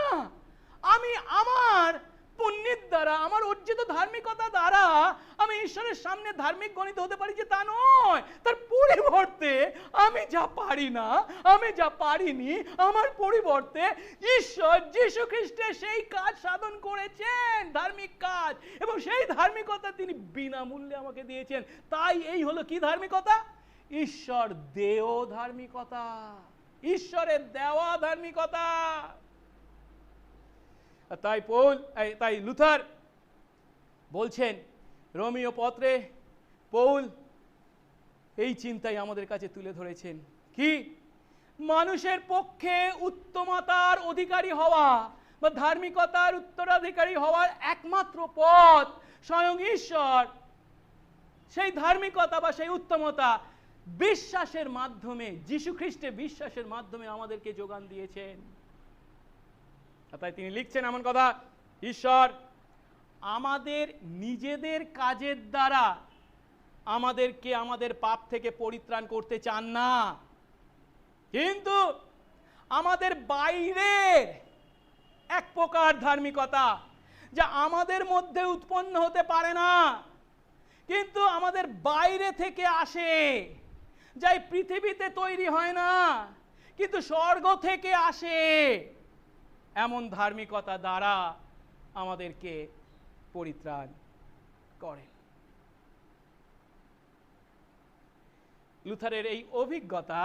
আমি আমার পুণ্যের দ্বারা, আমার অর্জিত ধার্মিকতা দ্বারা আমি ঈশ্বরের সামনে ধার্মিক গণিত হতে পারি, যে তা নয়। তার পরিবর্তে আমি যা পারি না, আমি যা পারিনি, আমার পরিবর্তে ঈশ্বর যীশু খ্রিস্টের সেই কাজ সাধন করেছেন, ধার্মিক কাজ, এবং সেই ধার্মিকতা তিনি বিনামূল্যে আমাকে দিয়েছেন। তাই এই হলো কি ধার্মিকতা? ঈশ্বর দেও ধার্মিকতা, ঈশ্বরের দেওয়া ধার্মিকতা। তাই লুথার বলছেন রোমীয় পত্রে, পৌল এই চিন্তাই আমাদের কাছে তুলে ধরেছেন। কি? মানুষের পক্ষে উত্তমতার অধিকারী হওয়া বা ধার্মিকতার উত্তরাধিকারী হওয়ার একমাত্র পথ স্বয়ং ঈশ্বর সেই ধার্মিকতা বা সেই উত্তমতা বিশ্বাসের মাধ্যমে, যীশু খ্রিস্টে বিশ্বাসের মাধ্যমে আমাদেরকে যোগান দিয়েছেন। তাই তিনি লিখছেন এমন কথা, ঈশ্বর আমাদের নিজেদের কাজের দ্বারা আমাদেরকে আমাদের পাপ থেকে পরিত্রাণ করতে চান না, কিন্তু আমাদের বাইরের এক প্রকার ধার্মিকতা যা আমাদের মধ্যে উৎপন্ন হতে পারে না, কিন্তু আমাদের বাইরে থেকে আসে, যা এই পৃথিবীতে তৈরি হয় না, কিন্তু স্বর্গ থেকে আসে, এমন ধার্মিকতা দ্বারা আমাদেরকে পরিত্রাণ করে। লুথারের এই অভিজ্ঞতা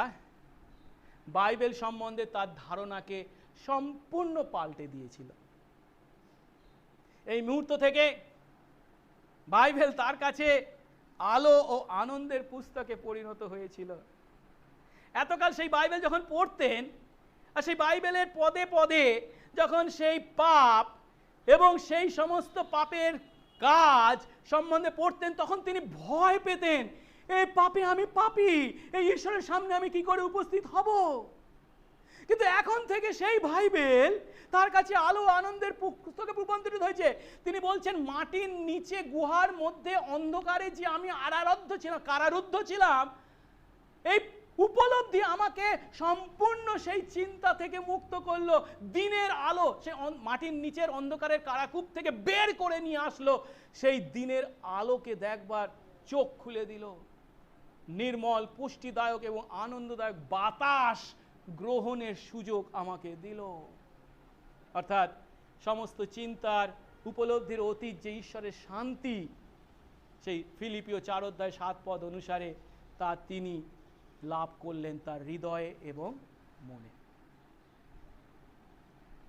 বাইবেল সম্বন্ধে তার ধারণাকে সম্পূর্ণ পাল্টে দিয়েছিল। এই মুহূর্ত থেকে বাইবেল তার কাছে আলো ও আনন্দের পুস্তকে পরিণত হয়েছিল। এতকাল সেই বাইবেল যখন পড়তেন, আর সেই বাইবেলের পদে পদে যখন সেই পাপ এবং সেই সমস্ত পাপের কাজ সম্বন্ধে পড়তেন, তখন তিনি ভয় পেতেন, এই পাপে আমি পাপী, এই ঈশ্বরের সামনে আমি কি করে উপস্থিত হব। কিন্তু এখন থেকে সেই বাইবেল তার কাছে আলো আনন্দের পুস্তকে রূপান্তরিত হয়েছে। তিনি বলছেন, মাটির নিচে গুহার মধ্যে অন্ধকারে যে আমি কারারুদ্ধ ছিলাম, এই উপলব্ধি আমাকে সম্পূর্ণ সেই চিন্তা থেকে মুক্ত করলো। দিনের আলো সে মাটির নিচের অন্ধকারের কারাকূপ থেকে বের করে নিয়ে আসলো, সেই দিনের আলোকে দেখবার চোখ খুলে দিল। নির্মল, পুষ্টিদায়ক এবং আনন্দদায়ক বাতাস গ্রহণের সুযোগ আমাকে দিল। অর্থাৎ সমস্ত চিন্তার উপলব্ধির অতীত যে ঈশ্বরের শান্তি, সেই ফিলিপিও 4:7 অনুসারে তা তিনি লাভ করলেন তার হৃদয়ে এবং মনে।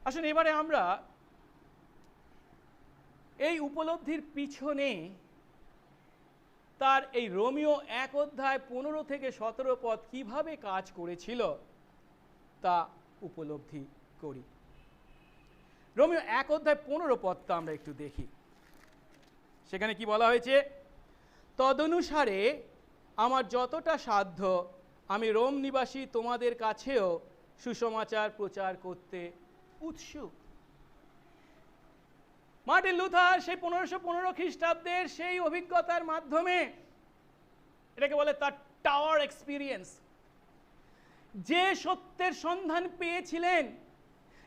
আসুন এবারে আমরা এই উপলব্ধির পিছনে তার এই রোমিও 1:15-17 কিভাবে কাজ করেছিল তা উপলব্ধি করি। রোমিও 1:15 আমরা একটু দেখি। সেখানে কি বলা হয়েছে? তদনুসারে আমার যতটা সাধ্য আমি রোম নিবাসী তোমাদের কাছেও সুসমাচার প্রচার করতে উৎসুক। মার্টিন লুথার সেই 1515 খ্রিস্টাব্দের সেই অভিজ্ঞতার মাধ্যমে, এটাকে বলে তার টাওয়ার এক্সপিরিয়েন্স, যে সত্যের সন্ধান পেয়েছিলেন,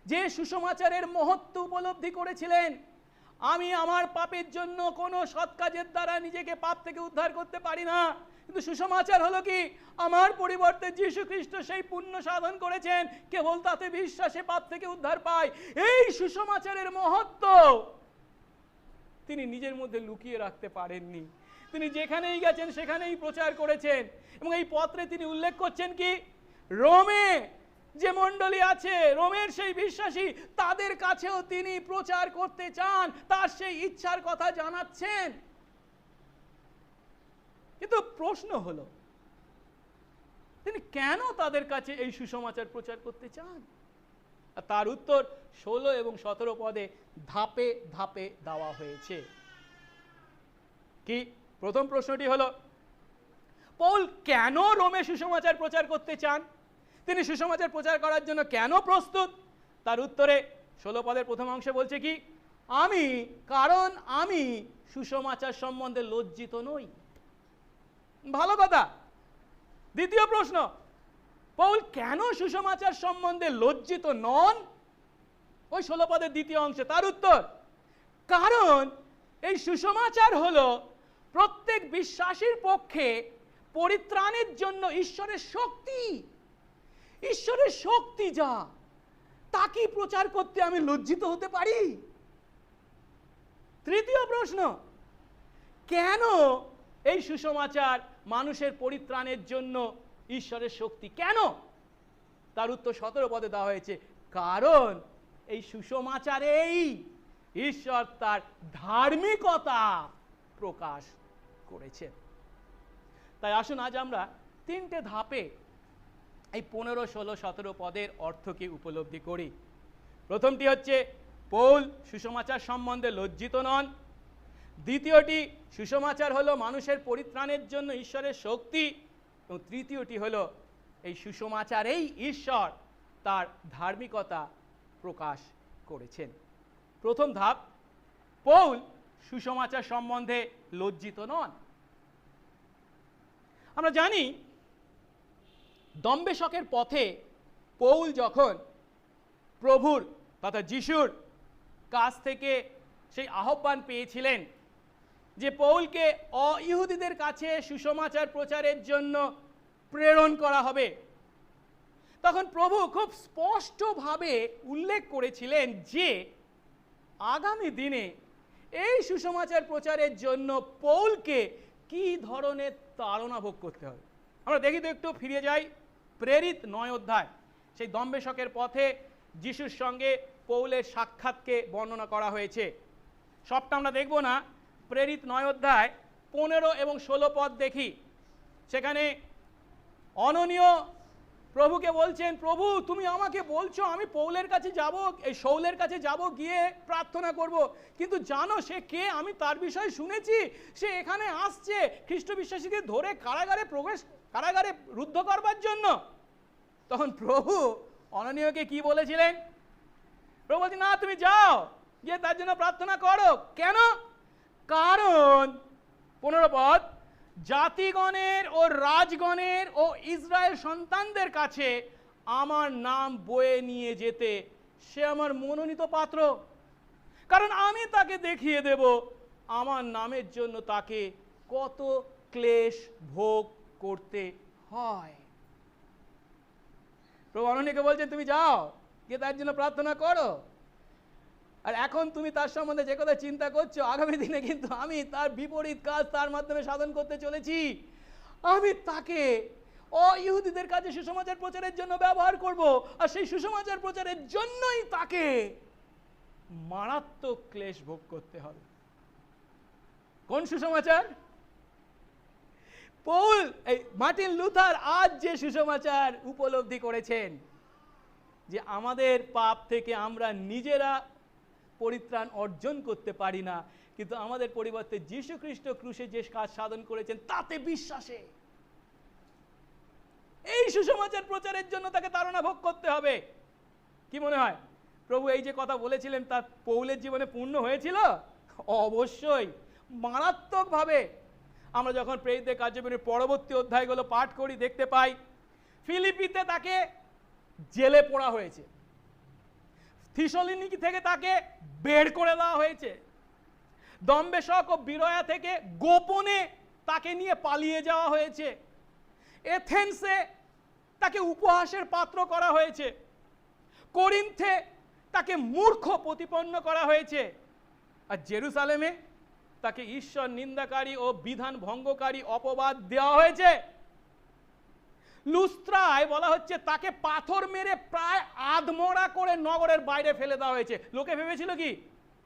যে সুসমাচারের মহত্ব উপলব্ধি করেছিলেন, আমি আমার পাপের জন্য কোনো সৎ কাজের দ্বারা নিজেকে পাপ থেকে উদ্ধার করতে পারি না, কিন্তু সুসমাচার হলো কি, আমার পরিবর্তে যীশু খ্রিস্ট সেই পুণ্য সাধন করেছেন, কেবল তাতে বিশ্বাসে পাপ থেকে উদ্ধার পায়। এই সুসমাচারের মহত্ব তিনি নিজের মধ্যে লুকিয়ে রাখতে পারেননি। তিনি যেখানেই গেছেন সেখানেই প্রচার করেছেন। এবং এই পত্রে তিনি উল্লেখ করছেন কি, রোমে যে মণ্ডলী আছে রোমের সেই বিশ্বাসী, তাদের কাছেও তিনি প্রচার করতে চান, তার সেই ইচ্ছার কথা জানাচ্ছেন। কিন্তু প্রশ্ন হলো, তিনি কেন তাদের কাছে এই সুসমাচার প্রচার করতে চান? তার উত্তর 16 এবং 17 পদে ধাপে ধাপে দেওয়া হয়েছে। কি? প্রথম প্রশ্নটি হলো, পৌল কেন রোমে সুসমাচার প্রচার করতে চান? তিনি সুসমাচার প্রচার করার জন্য কেন প্রস্তুত? তার উত্তরে 16 পদের প্রথম অংশে বলছে কি, কারণ আমি সুসমাচার সম্বন্ধে লজ্জিত নই। ভালো কথা। দ্বিতীয় প্রশ্ন, পৌল কেন সুসমাচার সম্বন্ধে লজ্জিত নন? ওই 16 পদের দ্বিতীয় অংশে। তার উত্তর, কারণ এই সুসমাচার হলো প্রত্যেক বিশ্বাসীর পক্ষে পরিত্রাণের জন্য ঈশ্বরের শক্তি। ঈশ্বরের শক্তি যা, তাকে প্রচার করতে আমি লজ্জিত হতে পারি? তৃতীয় প্রশ্ন, কেন এই সুসমাচার মানুষের পরিত্রাণের জন্য ঈশ্বরের শক্তি? কেন? তার উত্তর 17 পদে দেওয়া হয়েছে, কারণ এই সুসমাচারেই ঈশ্বর তার ধার্মিকতা প্রকাশ করেছেন। তাই আসুন আজ আমরা 3টে ধাপে এই 15, 16, 17 পদের অর্থকে উপলব্ধি করি। প্রথমটি হচ্ছে, পৌল সুসমাচার সম্বন্ধে লজ্জিত নন। দ্বিতীয়টি, সুসমাচার হলো মানুষের পরিত্রাণের জন্য ঈশ্বরের শক্তি। এবং তৃতীয়টি হলো, এই সুসমাচারেই ঈশ্বর তার ধার্মিকতা প্রকাশ করেছেন। প্রথম ধাপ, পৌল সুসমাচার সম্বন্ধে লজ্জিত নন। আমরা জানি দম্বেশকের পথে পৌল যখন প্রভুর তথা যিশুর কাছ থেকে সেই আহ্বান পেয়েছিলেন যে পৌলকে অইহুদিদের কাছে সুসমাচার প্রচারের জন্য প্রেরণ করা হবে, তখন প্রভু খুব স্পষ্টভাবে উল্লেখ করেছিলেন যে আগামী দিনে এই সুসমাচার প্রচারের জন্য পৌলকে কি ধরনের তাড়না ভোগ করতে হবে। আমরা দেখি তো, একটু ফিরে যাই প্রেরিত 9 অধ্যায়। সেই দম্বেশকের পথে যিশুর সঙ্গে পৌলের সাক্ষাৎকে বর্ণনা করা হয়েছে। সবটা আমরা দেখব না, প্রেরিত 9 অধ্যায় 15 এবং 16 পদ দেখি। সেখানে অননীয় প্রভুকে বলছেন, প্রভু তুমি আমাকে বলছো আমি পৌলের কাছে যাব, এই শৌলের কাছে যাব, গিয়ে প্রার্থনা করব, কিন্তু জানো সে কে? আমি তার বিষয়ে শুনেছি, সে এখানে আসছে খ্রিস্ট বিশ্বাসীকে ধরে কারাগারে রুদ্ধ করবার জন্য। তখন প্রভু অননীয়কে কি বলেছিলেন? প্রভু বলছেন, না তুমি যাও, গিয়ে তার জন্য প্রার্থনা করো। কেন? কারণ 15 পদ, জাতিগণের ও রাজগণের ও ইসরায়েল সন্তানদের কাছে আমার নাম বয়ে নিয়ে যেতে সে আমার মনোনীত পাত্র, কারণ আমি তাকে দেখিয়ে দেব আমার নামের জন্য তাকে কত ক্লেশ ভোগ করতে হয়। প্রভু অননীয়কে বলছেন, তুমি যাও, গিয়ে তার জন্য প্রার্থনা করো। আর এখন তুমি তার সম্বন্ধে যে কথা চিন্তা করছো, আগামী দিনে কিন্তু আমি তার বিপরীত কাজ তার মাধ্যমে সাধন করতে চলেছি। আমি তাকে অইহুদিদের কাছে সুসমাচার প্রচারের জন্য ব্যবহার করব, আর সেই সুসমাচার প্রচারের জন্যই তাকে মারাত্মক ক্লেশ ভোগ করতে হবে। কোন সুসমাচার? পৌল, এই মার্টিন লুথার আজ যে সুসমাচার উপলব্ধি করেছেন যে আমাদের পাপ থেকে আমরা নিজেরা পরিত্রাণ অর্জন করতে পারি না, কিন্তু আমাদের পরিবর্তে যীশু খ্রিস্ট ক্রুশে যে কাজ সাধন করেছেন তাতে বিশ্বাসে এই সুসমাচার প্রচারের জন্য তাকে তাড়না ভোগ করতে হবে। কি মনে হয় প্রভু এই যে কথা বলেছিলেন তা পৌলের জীবনে পূর্ণ হয়েছিল? অবশ্যই, মারাত্মকভাবে। আমরা যখন প্রেরিতদের কার্যবিধির পরবর্তী অধ্যায়গুলো পাঠ করি, দেখতে পাই ফিলিপিতে তাকে জেলে পোড়া হয়েছে, থিসলনিকি থেকে তাকে বের করে দেওয়া হয়েছে, দম্বেশক ও বিরয়া থেকে গোপনে তাকে নিয়ে পালিয়ে যাওয়া হয়েছে, এথেন্সে তাকে উপহাসের পাত্র করা হয়েছে, করিন্থে তাকে মূর্খ প্রতিপন্ন করা হয়েছে, আর জেরুসালেমে তাকে ঈশ্বর নিন্দাকারী ও বিধান ভঙ্গকারী অপবাদ দেওয়া হয়েছে। লুস্ত্রায় বলা হচ্ছে তাকে পাথর মেরে প্রায় আধমরা করে নগরের বাইরে ফেলে দেওয়া হয়েছে। লোকে ভেবেছিল কি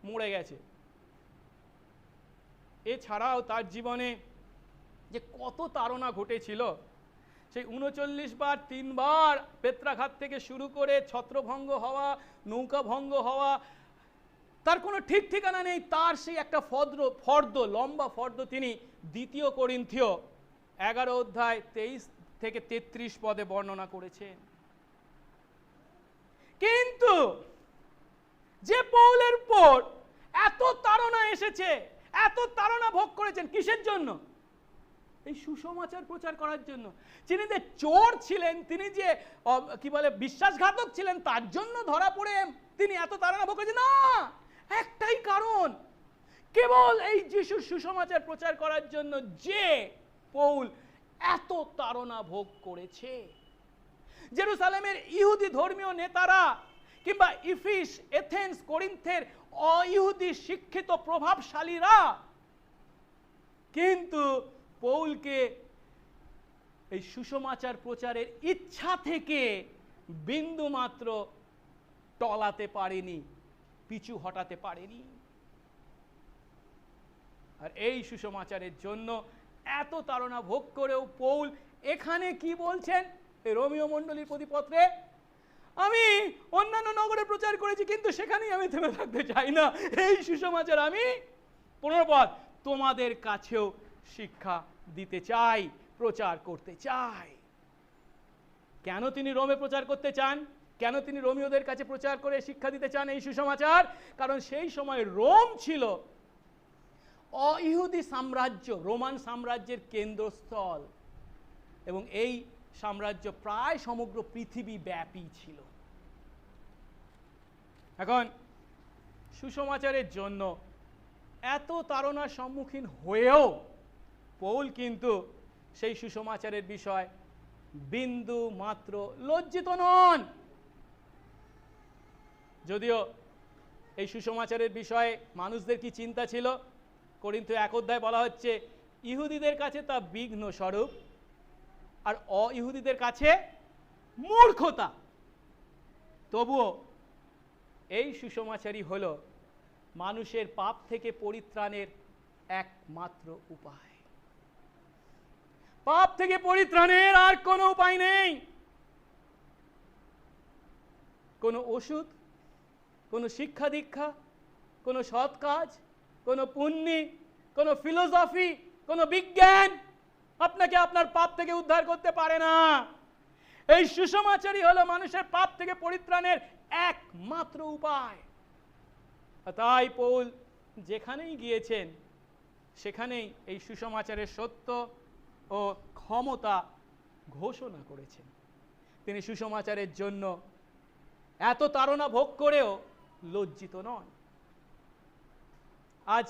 মরে গেছে। এছাড়াও তার জীবনে যে কত তাড়না ঘটেছিল, সেই 39 বার 3 বার বেত্রাঘাত থেকে শুরু করে ছত্রভঙ্গ হওয়া, নৌকা ভঙ্গ হওয়া, তার কোনো ঠিক ঠিকানা নেই। তার সেই একটা ফর্দ, লম্বা ফর্দ তিনি 2 করিন্থীয় 11 অধ্যায় 23 থেকে 33 পদে বর্ণনা করেছেন। কিন্তু যে পৌলের উপর এত তাড়না এসেছে, এত তাড়না ভোগ করেছেন, কিসের জন্য? এই সুসমাচার প্রচার করার জন্য। তিনি যে চোর ছিলেন, তিনি যে কি বলে বিশ্বাসঘাতক ছিলেন, তার জন্য ধরা পড়ে তিনি এত তাড়না ভোগ করেছেন না। একটাই কারণ, কেবল এই যিশুর সুসমাচার প্রচার করার জন্য যে পৌল এত তাড়না ভোগ করেছে। জেরুসালেমের ইহুদি ধর্মীয় নেতারা কিংবা ইফিস, এথেন্স, করিন্থের অইহুদি শিক্ষিত প্রভাবশালীরা কিন্তু পৌলকে এই সুসমাচার প্রচারের ইচ্ছা থেকে বিন্দু মাত্র টলাতে পারেনি, পিছু হটাতে পারেনি। আর এই সুসমাচারের জন্য এত তাড়না ভোগ করেও পৌল এখানে কি বলছেন রোমীয় মণ্ডলীর প্রতিপত্রে, আমি অন্যান্য নগরে প্রচার করেছি কিন্তু সেখানেই আমি থেমে থাকতে চাই না। এই সুসমাচার আমি 15 পদ তোমাদের কাছেও শিক্ষা দিতে চাই, প্রচার করতে চাই। কেন তিনি রোমে প্রচার করতে চান? কেন তিনি রোমীয়দের কাছে প্রচার করে শিক্ষা দিতে চান এই সুসমাচার? কারণ সেই সময় রোম ছিল অইহুদি সাম্রাজ্য, রোমান সাম্রাজ্যের কেন্দ্রস্থল, এবং এই সাম্রাজ্য প্রায় সমগ্র পৃথিবী ব্যাপী ছিল। এখন সুসমাচারের জন্য এত তাড়নার সম্মুখীন হয়েও পৌল কিন্তু সেই সুসমাচারের বিষয় বিন্দু মাত্র লজ্জিত নন। যদিও এই সুসমাচারের বিষয়ে মানুষদের কি চিন্তা ছিল, করিন্থীয় 1 অধ্যায় বলা হচ্ছে ইহুদিদের কাছে তা বিঘ্ন স্বরূপ আর অইহুদিদের কাছে মূর্খতা। তবুও এই সুসমাচারই হলো মানুষের পাপ থেকে পরিত্রাণের একমাত্র উপায়। পাপ থেকে পরিত্রাণের আর কোনো উপায় নেই। কোনো ওষুধ, কোনো শিক্ষা দীক্ষা, কোনো সৎ কাজ, কোনো পুণ্যি, কোনো ফিলোসফি, কোনো বিজ্ঞান আপনাকে আপনার পাপ থেকে উদ্ধার করতে পারে না। এই সুসমাচারই হলো মানুষের পাপ থেকে পরিত্রাণের একমাত্র উপায়। তাই পৌল যেখানেই গিয়েছেন সেখানেই এই সুসমাচারের সত্য ও ক্ষমতা ঘোষণা করেছেন। তিনি সুসমাচারের জন্য এত তাড়না ভোগ করেও লজ্জিত নন। আজ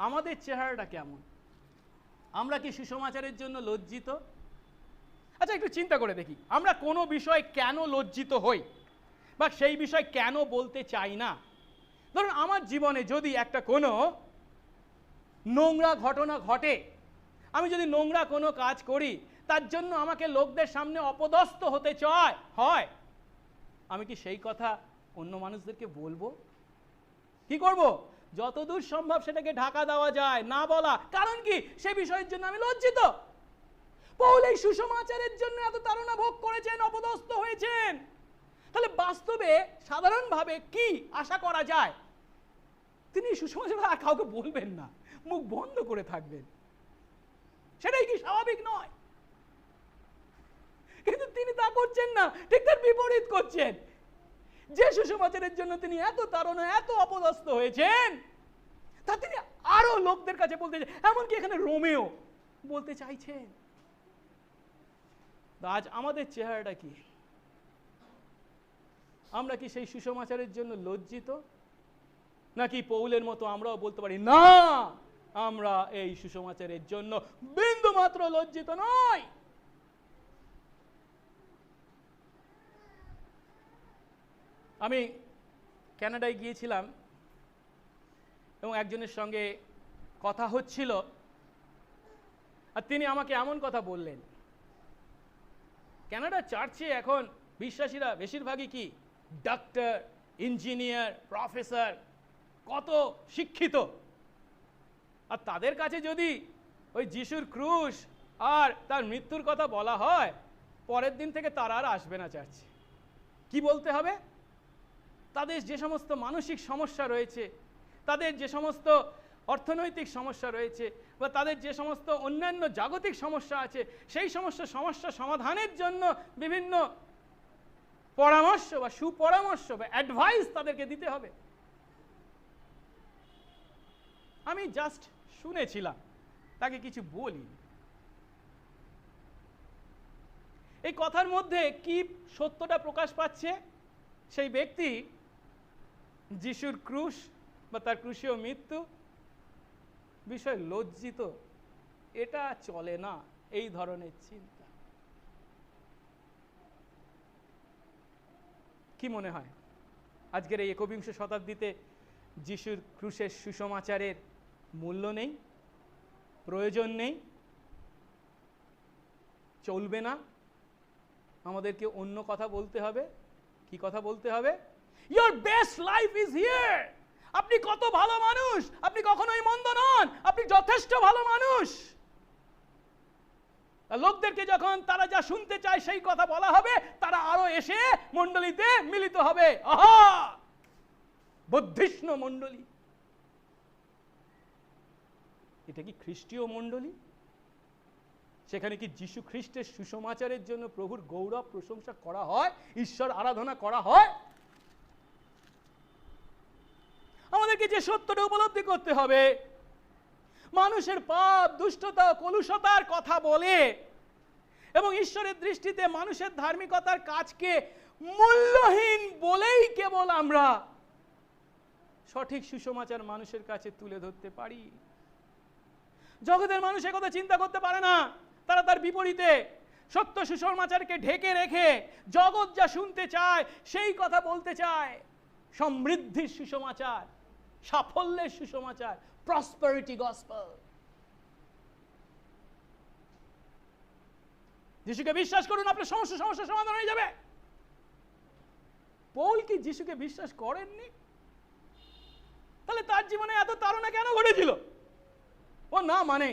আমাদের চেহারাটা কেমন? আমরা কি সুসমাচারের জন্য লজ্জিত? আচ্ছা, একটু চিন্তা করে দেখি, আমরা কোনো বিষয় কেন লজ্জিত হই বা সেই বিষয় কেন বলতে চাই না। ধরুন আমার জীবনে যদি একটা কোনো নোংরা ঘটনা ঘটে, আমি যদি নোংরা কোনো কাজ করি, তার জন্য আমাকে লোকদের সামনে অপদস্থ হতে হয়, আমি কি সেই কথা অন্য মানুষদেরকে বলবো? কি করব? যতদূর সম্ভব সেটাকে ঢাকা দেওয়া যায়, না বলা। কারণ কি? সে বিষয়ের জন্য আমি লজ্জিত। পৌল এই সুসমাচারের জন্য এত তাড়না ভোগ করেছেন, অপদস্থ হয়েছেন। তাহলে বাস্তবে সাধারণভাবে কি আশা করা যায়? তিনি সুসমাচার আর কাউকে বলবেন না, মুখ বন্ধ করে থাকবেন। সেটাই কি স্বাভাবিক নয়? কিন্তু তিনি তা করছেন না, ঠিক তার বিপরীত করছেন। যে সুসমাচারের জন্য তিনি এত তাড়না, এত অপদস্থ হয়েছেন, তা তিনি আরো লোকদের কাছে বলতে চাই, এমনকি এখানে রোমেও বলতে চাইছেন। আজ আমাদের চেহারাটা কি? আমরা কি সেই সুসমাচারের জন্য লজ্জিত, নাকি পৌলের মতো আমরাও বলতে পারি না, আমরা এই সুসমাচারের জন্য বিন্দু মাত্র লজ্জিত নই? আমি কানাডায় গিয়েছিলাম এবং একজনের সঙ্গে কথা হচ্ছিল, আর তিনি আমাকে এমন কথা বললেন, কানাডা চার্চে এখন বিশ্বাসীরা বেশিরভাগই কি ডাক্তার, ইঞ্জিনিয়ার, প্রফেসর, কত শিক্ষিত। আর তাদের কাছে যদি ওই যিশুর ক্রুশ আর তার মৃত্যুর কথা বলা হয়, পরের দিন থেকে তারা আর আসবে না চার্চে। কি বলতে হবে? তাদের যে সমস্ত মানসিক সমস্যা রয়েছে, তাদের যে সমস্ত অর্থনৈতিক সমস্যা রয়েছে, বা তাদের যে সমস্ত অন্যান্য জাগতিক সমস্যা আছে, সেই সমস্ত সমস্যা সমাধানের জন্য বিভিন্ন পরামর্শ বা সুপরামর্শ বা অ্যাডভাইস তাদেরকে দিতে হবে। আমি জাস্ট শুনেছিলাম, তাকে কিছু বলি। এই কথার মধ্যে কি সত্যটা প্রকাশ পাচ্ছে? সেই ব্যক্তি যিশুর ক্রুশ বা তার ক্রুশীয় মৃত্যু বিষয়ে লজ্জিত। এটা চলে না, এই ধরনের চিন্তা। কি মনে হয় আজকের এই একবিংশ শতাব্দীতে যিশুর ক্রুশের সুসমাচারের মূল্য নেই, প্রয়োজন নেই, চলবে না? আমাদেরকে অন্য কথা বলতে হবে। কি কথা বলতে হবে? Your best life is here. আপনি কত ভালো মানুষ, আপনি কখনোই মন্দ নন, আপনি যথেষ্ট ভালো মানুষ। লোকদেরকে যখন তারা যা শুনতে চায় সেই কথা বলা হবে, তারা আরো এসে মণ্ডলীতে মিলিত হবে। আহা, বৌদ্ধিষ্ণ মণ্ডলী। এটা কি খ্রিস্টীয় মণ্ডলী? সেখানে কি যিশু খ্রিস্টের সুসমাচারের জন্য প্রভুর গৌরব প্রশংসা করা হয়, ঈশ্বর আরাধনা করা হয়? আমাদেরকে যে সত্যটা উপলব্ধি করতে হবে, মানুষের পাপ, দুষ্টতা, কলুষতার কথা বলে এবং ঈশ্বরের দৃষ্টিতে মানুষের ধার্মিকতার কাজকে মূল্যহীন বলেই কেবল আমরা সঠিক সুসমাচার মানুষের কাছে তুলে ধরতে পারি। জগতের মানুষ একথা চিন্তা করতে পারে না। তারা তার বিপরীতে সত্য সুসমাচারকে ঢেকে রেখে জগৎ যা শুনতে চায় সেই কথা বলতে চায়। সমৃদ্ধির সুসমাচার, সাফল্যের সুসমাচার, প্রসপারিটি গসপেল। যিশুকে বিশ্বাস করুন, আপনার সমস্যা সমাধান হয়ে যাবে। পৌল কি যিশুকে বিশ্বাস করেননি? তাহলে তার জীবনে এত তাড়না কেন ঘটেছিল? ও না মানে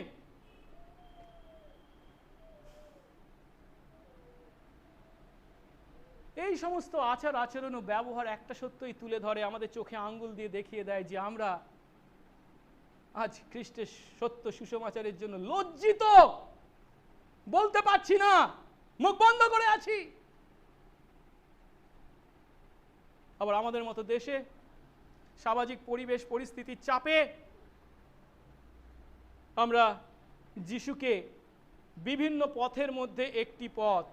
এই সমস্ত আচার আচরণ ও ব্যবহার একটা সত্যই তুলে ধরে, আমাদের চোখে আঙ্গুল দিয়ে দেখিয়ে দেয় যে আমরা আজ খ্রিস্টের সত্য সুসমাচারের জন্য লজ্জিত, বলতে পারছি না, মুখ বন্ধ করে আছি। আবার আমাদের মতো দেশে সামাজিক পরিবেশ পরিস্থিতির চাপে আমরা যিশুকে বিভিন্ন পথের মধ্যে একটি পথ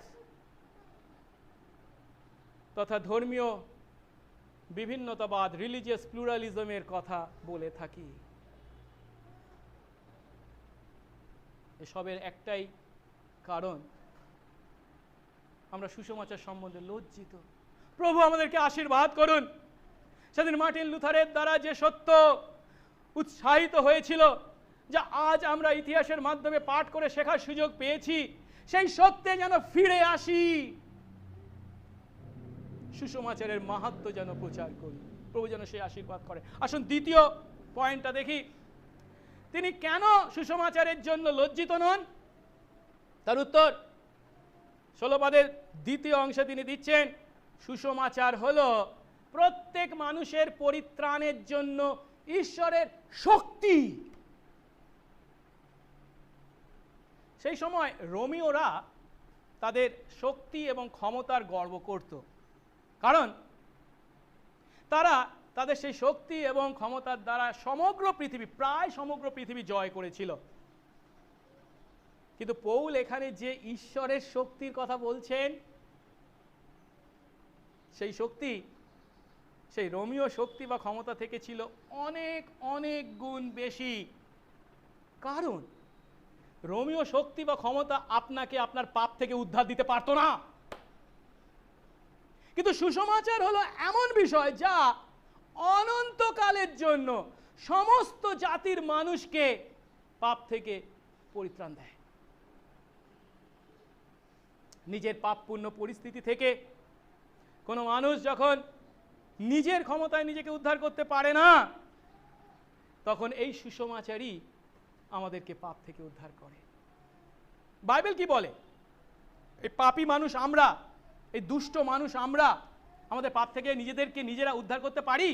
তথা ধর্মীয় বিভিন্নতাবাদ, রিলিজিয়াস প্লুরালিজমের কথা বলে থাকি। এসবের একটাই কারণ, আমরা সুসমাচার সম্বন্ধে লজ্জিত। প্রভু আমাদেরকে আশীর্বাদ করুন। সেদিন মার্টিন লুথারের দ্বারা যে সত্য উৎসাহিত হয়েছিল, যা আজ আমরা ইতিহাসের মাধ্যমে পাঠ করে শেখার সুযোগ পেয়েছি, সেই সত্যে যেন ফিরে আসি, সুসমাচারের মাহাত্ম্য যেন প্রচার করি। প্রভু যেন সেই আশীর্বাদ করে। আসুন দ্বিতীয় পয়েন্টটা দেখি, তিনি কেন সুসমাচারের জন্য লজ্জিত নন? তার উত্তর 16 পদের দ্বিতীয় অংশে তিনি দিচ্ছেন, সুসমাচার হলো প্রত্যেক মানুষের পরিত্রাণের জন্য ঈশ্বরের শক্তি। সেই সময় রোমীয়রা তাদের শক্তি এবং ক্ষমতার গর্ব করত, কারণ তারা তাদের সেই শক্তি এবং ক্ষমতার দ্বারা সমগ্র পৃথিবী, প্রায় সমগ্র পৃথিবী জয় করেছিল। কিন্তু পৌল এখানে যে ঈশ্বরের শক্তির কথা বলছেন, সেই শক্তি সেই রোমীয় শক্তি বা ক্ষমতা থেকে ছিল অনেক অনেক গুণ বেশি। কারণ রোমীয় শক্তি বা ক্ষমতা আপনাকে আপনার পাপ থেকে উদ্ধার দিতে পারতো না। কিন্তু সুসমাচার হলো এমন বিষয় যা অনন্তকালের জন্য সমস্ত জাতির মানুষকে পাপ থেকে পরিত্রাণ দেয়। নিজের পাপপূর্ণ পরিস্থিতি থেকে কোনো মানুষ যখন নিজের ক্ষমতায় নিজেকে উদ্ধার করতে পারে না, তখন এই সুসমাচারই আমাদেরকে পাপ থেকে উদ্ধার করে। বাইবেল কি বলে? এই পাপী মানুষ আমরা, এই দুষ্ট মানুষ আমরা, আমাদের পাপ থেকে নিজেদেরকে নিজেরা উদ্ধার করতে পারি?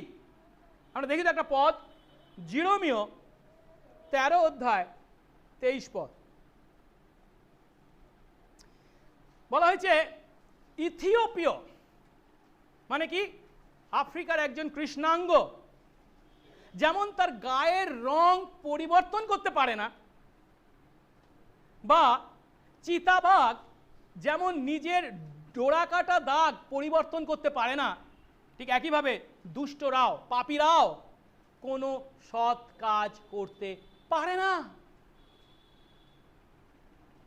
আমরা দেখি তো একটা পদ, জিরোমীয় 13 অধ্যায় 23 পদ। বলা হয়েছে ইথিওপীয় মানে কি, আফ্রিকার একজন কৃষ্ণাঙ্গ যেমন তার গায়ের রং পরিবর্তন করতে পারে না, বা চিতাবাঘ যেমন নিজের ডোরাকাটা দাগ পরিবর্তন করতে পারে না, ঠিক একইভাবে দুষ্টরাও, পাপীরাও কোনো সৎ কাজ করতে পারে না।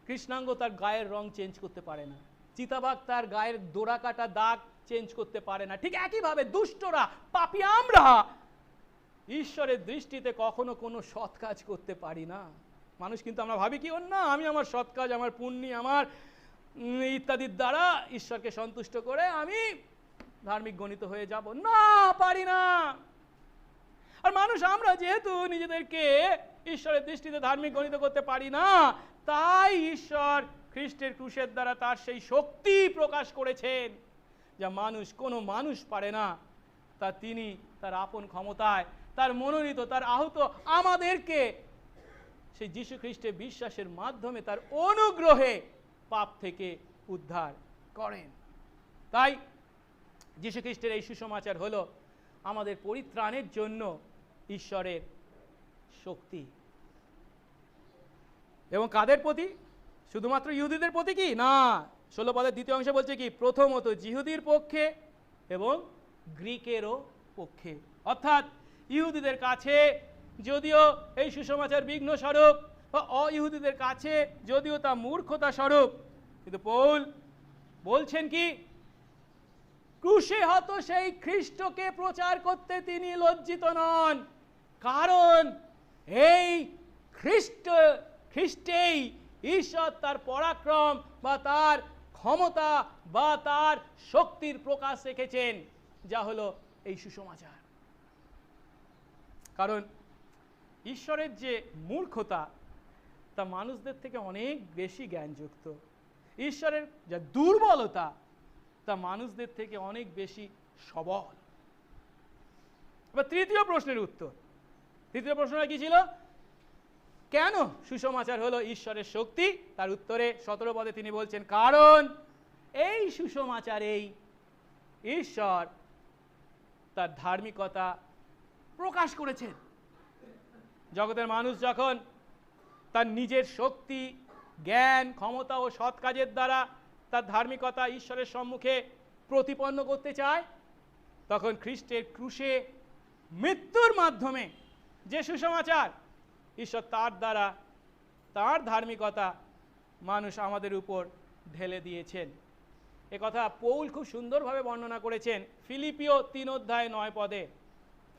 কৃষ্ণাঙ্গ তার গায়ের রং চেঞ্জ করতে পারে না, চিতাবাঘ তার গায়ের ডোরাকাটা দাগ চেঞ্জ করতে পারে না, ঠিক একইভাবে দুষ্টরা, পাপী আমরা ঈশ্বরের দৃষ্টিতে কখনো কোনো সৎ কাজ করতে পারি না। মানুষ কিন্তু আমরা ভাবি কি, না আমি আমার সৎ কাজ, আমার পুণ্যি, আমার ইত্যাদির দ্বারা ঈশ্বরকে সন্তুষ্ট করে আমি ধার্মিক গণিত হয়ে যাব। না, পারি না। আর মানুষ আমরা যেহেতু নিজেদেরকে ঈশ্বরের দৃষ্টিতে ধার্মিক গণিত করতে পারি না, তাই ঈশ্বর খ্রিস্টের ক্রুশের দ্বারা তার সেই শক্তি প্রকাশ করেছেন, যা কোনো মানুষ পারে না, তা তিনি তার আপন ক্ষমতায়, তার মনোনীত, তার আহত আমাদেরকে সেই যীশু খ্রিস্টের বিশ্বাসের মাধ্যমে তার অনুগ্রহে পাপ থেকে উদ্ধার করেন। তাই যীশু খ্রিস্টের এই সুসমাচার হলো আমাদের পরিত্রাণের জন্য ঈশ্বরের শক্তি। এবং কাদের প্রতি? শুধুমাত্র ইহুদিদের প্রতি কি না, 16 পদের দ্বিতীয় অংশে বলছে কি, প্রথমত জিহুদির পক্ষে এবং গ্রীকেরও পক্ষে। অর্থাৎ ইহুদিদের কাছে যদিও এই সুসমাচার বিঘ্ন স্বরূপ, বা অইহুদিদের কাছে যদিও তা মূর্খতা স্বরূপ, কিন্তু পৌল বলছেন কি, ক্রুশে হত সেই খ্রিস্টকে প্রচার করতে তিনি লজ্জিত নন, কারণ এই খ্রিস্টেই ঈশ্বর তার পরাক্রম বা তার ক্ষমতা বা তার শক্তির প্রকাশ রেখেছেন, যা হলো এই সুসমাচার। কারণ ঈশ্বরের যে মূর্খতা তা মানুষদের থেকে অনেক বেশি জ্ঞানযুক্ত, ঈশ্বরের যা দুর্বলতা তা মানুষদের থেকে অনেক বেশি সবল। এবার তৃতীয় প্রশ্নের উত্তর। তৃতীয় প্রশ্নটা কি ছিল? কেন সুসমাচার হলো ঈশ্বরের শক্তি? তার উত্তরে 17 পদে তিনি বলছেন, কারণ এই সুসমাচারেই ঈশ্বর তার ধার্মিকতা প্রকাশ করেছেন। জগতের মানুষ যখন তার নিজের শক্তি, জ্ঞান, ক্ষমতা ও সৎ কাজের দ্বারা তার ধার্মিকতা ঈশ্বরের সম্মুখে প্রতিপন্ন করতে চায়, তখন খ্রিস্টের ক্রুশে মৃত্যুর মাধ্যমে যে সুসমাচার, ঈশ্বর তার দ্বারা তার ধার্মিকতা মানুষ আমাদের উপর ঢেলে দিয়েছেন। একথা পৌল খুব সুন্দরভাবে বর্ণনা করেছেন ফিলিপিও 3 অধ্যায় 9 পদে।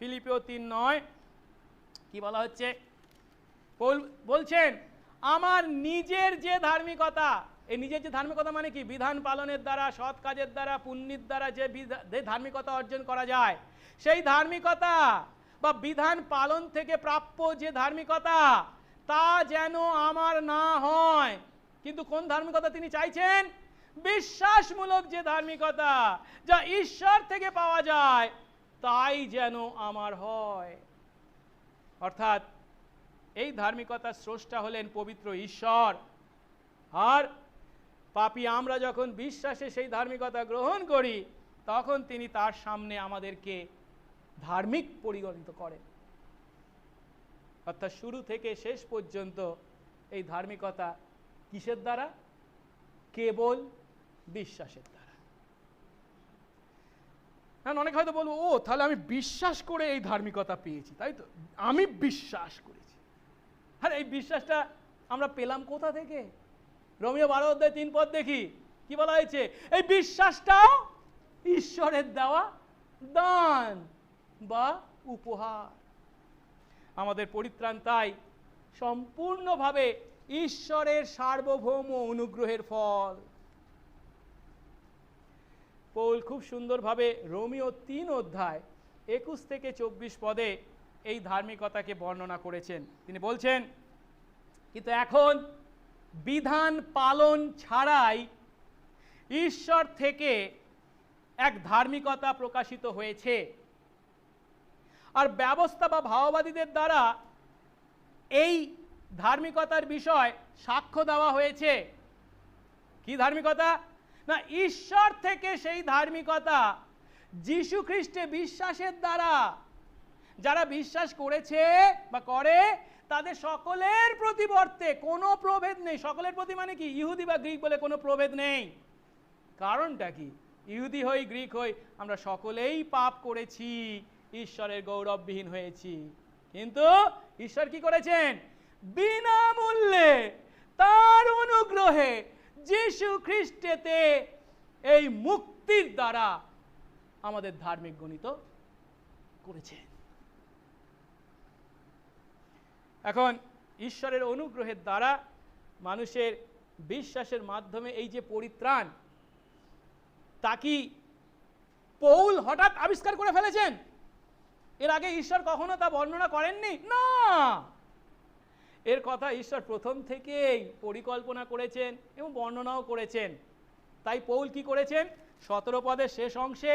ফিলিপিও 3:9 কি বলা হচ্ছে? পৌল বলছেন, আমার নিজের যে ধার্মিকতা, এই নিজের যে ধার্মিকতা মানে কি? বিধান পালনের দ্বারা, সৎ কাজের দ্বারা, পুণ্যের দ্বারা যে ধার্মিকতা অর্জন করা যায়, সেই ধার্মিকতা বা বিধান পালন থেকে প্রাপ্য যে ধার্মিকতা, তা যেন আমার না হয়। কিন্তু কোন ধার্মিকতা তিনি চাইছেন? বিশ্বাসমূলক যে ধার্মিকতা, যা ঈশ্বর থেকে পাওয়া যায়, তাই যেন আমার হয়। অর্থাৎ এই ধার্মিকতার স্রষ্টা হলেন পবিত্র ঈশ্বর, আর পাপী আমরা যখন বিশ্বাসে সেই ধার্মিকতা গ্রহণ করি, তখন তিনি তার সামনে আমাদেরকে ধার্মিক পরিগণিত করেন। অর্থাৎ শুরু থেকে শেষ পর্যন্ত এই ধার্মিকতা কিসের দ্বারা? কেবল বিশ্বাসের দ্বারা। অনেক হয়তো বলবো, ও তাহলে আমি বিশ্বাস করে এই ধার্মিকতা পেয়েছি, তাই তো? আমি বিশ্বাস করেছি। আর এই বিশ্বাসটা আমরা পেলাম কোথা থেকে? রোমীয় 12 অধ্যায় 3 পদ দেখি, কি বলা হয়েছে? এই বিশ্বাসটাও ঈশ্বরের দেওয়া দান বা উপহার। আমাদের পরিত্রাণ তাই সম্পূর্ণভাবে ঈশ্বরের সার্বভৌম অনুগ্রহের ফল। পৌল খুব সুন্দরভাবে রোমীয় 3 অধ্যায় 21 থেকে 24 পদে এই ধার্মিকতাকে বর্ণনা করেছেন। তিনি বলছেন, কিন্তু এখন বিধান পালন ছাড়াই ঈশ্বর থেকে এক ধার্মিকতা প্রকাশিত হয়েছে, আর ব্যবস্থা বা ভাববাদীদের দ্বারা এই ধার্মিকতার বিষয় সাক্ষ্য দেওয়া হয়েছে। কি ধার্মিকতা? না, ঈশ্বর থেকে সেই ধার্মিকতা যীশু খ্রিস্টে বিশ্বাসের দ্বারা যারা বিশ্বাস করেছে বা করে তাদের সকলের প্রতিবর্তে কোনো প্রভেদ নেই। সকলের প্রতি মানে কি? ইহুদি বা গ্রিক বলে কোনো প্রভেদ নেই। কারণটা কি? ইহুদি হই গ্রিক হই আমরা সকলেই পাপ করেছি, ঈশ্বরের গৌরববিহীন হয়েছি। কিন্তু ঈশ্বর কি করেছেন? বিনামূল্যে তার অনুগ্রহে যীশু খ্রিস্টেতে এই মুক্তির দ্বারা আমাদের ধার্মিক গণিত করেছেন। এখন ঈশ্বরের অনুগ্রহের দ্বারা মানুষের বিশ্বাসের মাধ্যমে এই যে পরিত্রাণ, তা কি পৌল হঠাৎ আবিষ্কার করে ফেলেছেন? এর আগে ঈশ্বর কখনো তা বর্ণনা করেননি? না, এর কথা ঈশ্বর প্রথম থেকেই পরিকল্পনা করেছেন এবং বর্ণনাও করেছেন। তাই পৌল কি করেছেন? 17 পদের শেষ অংশে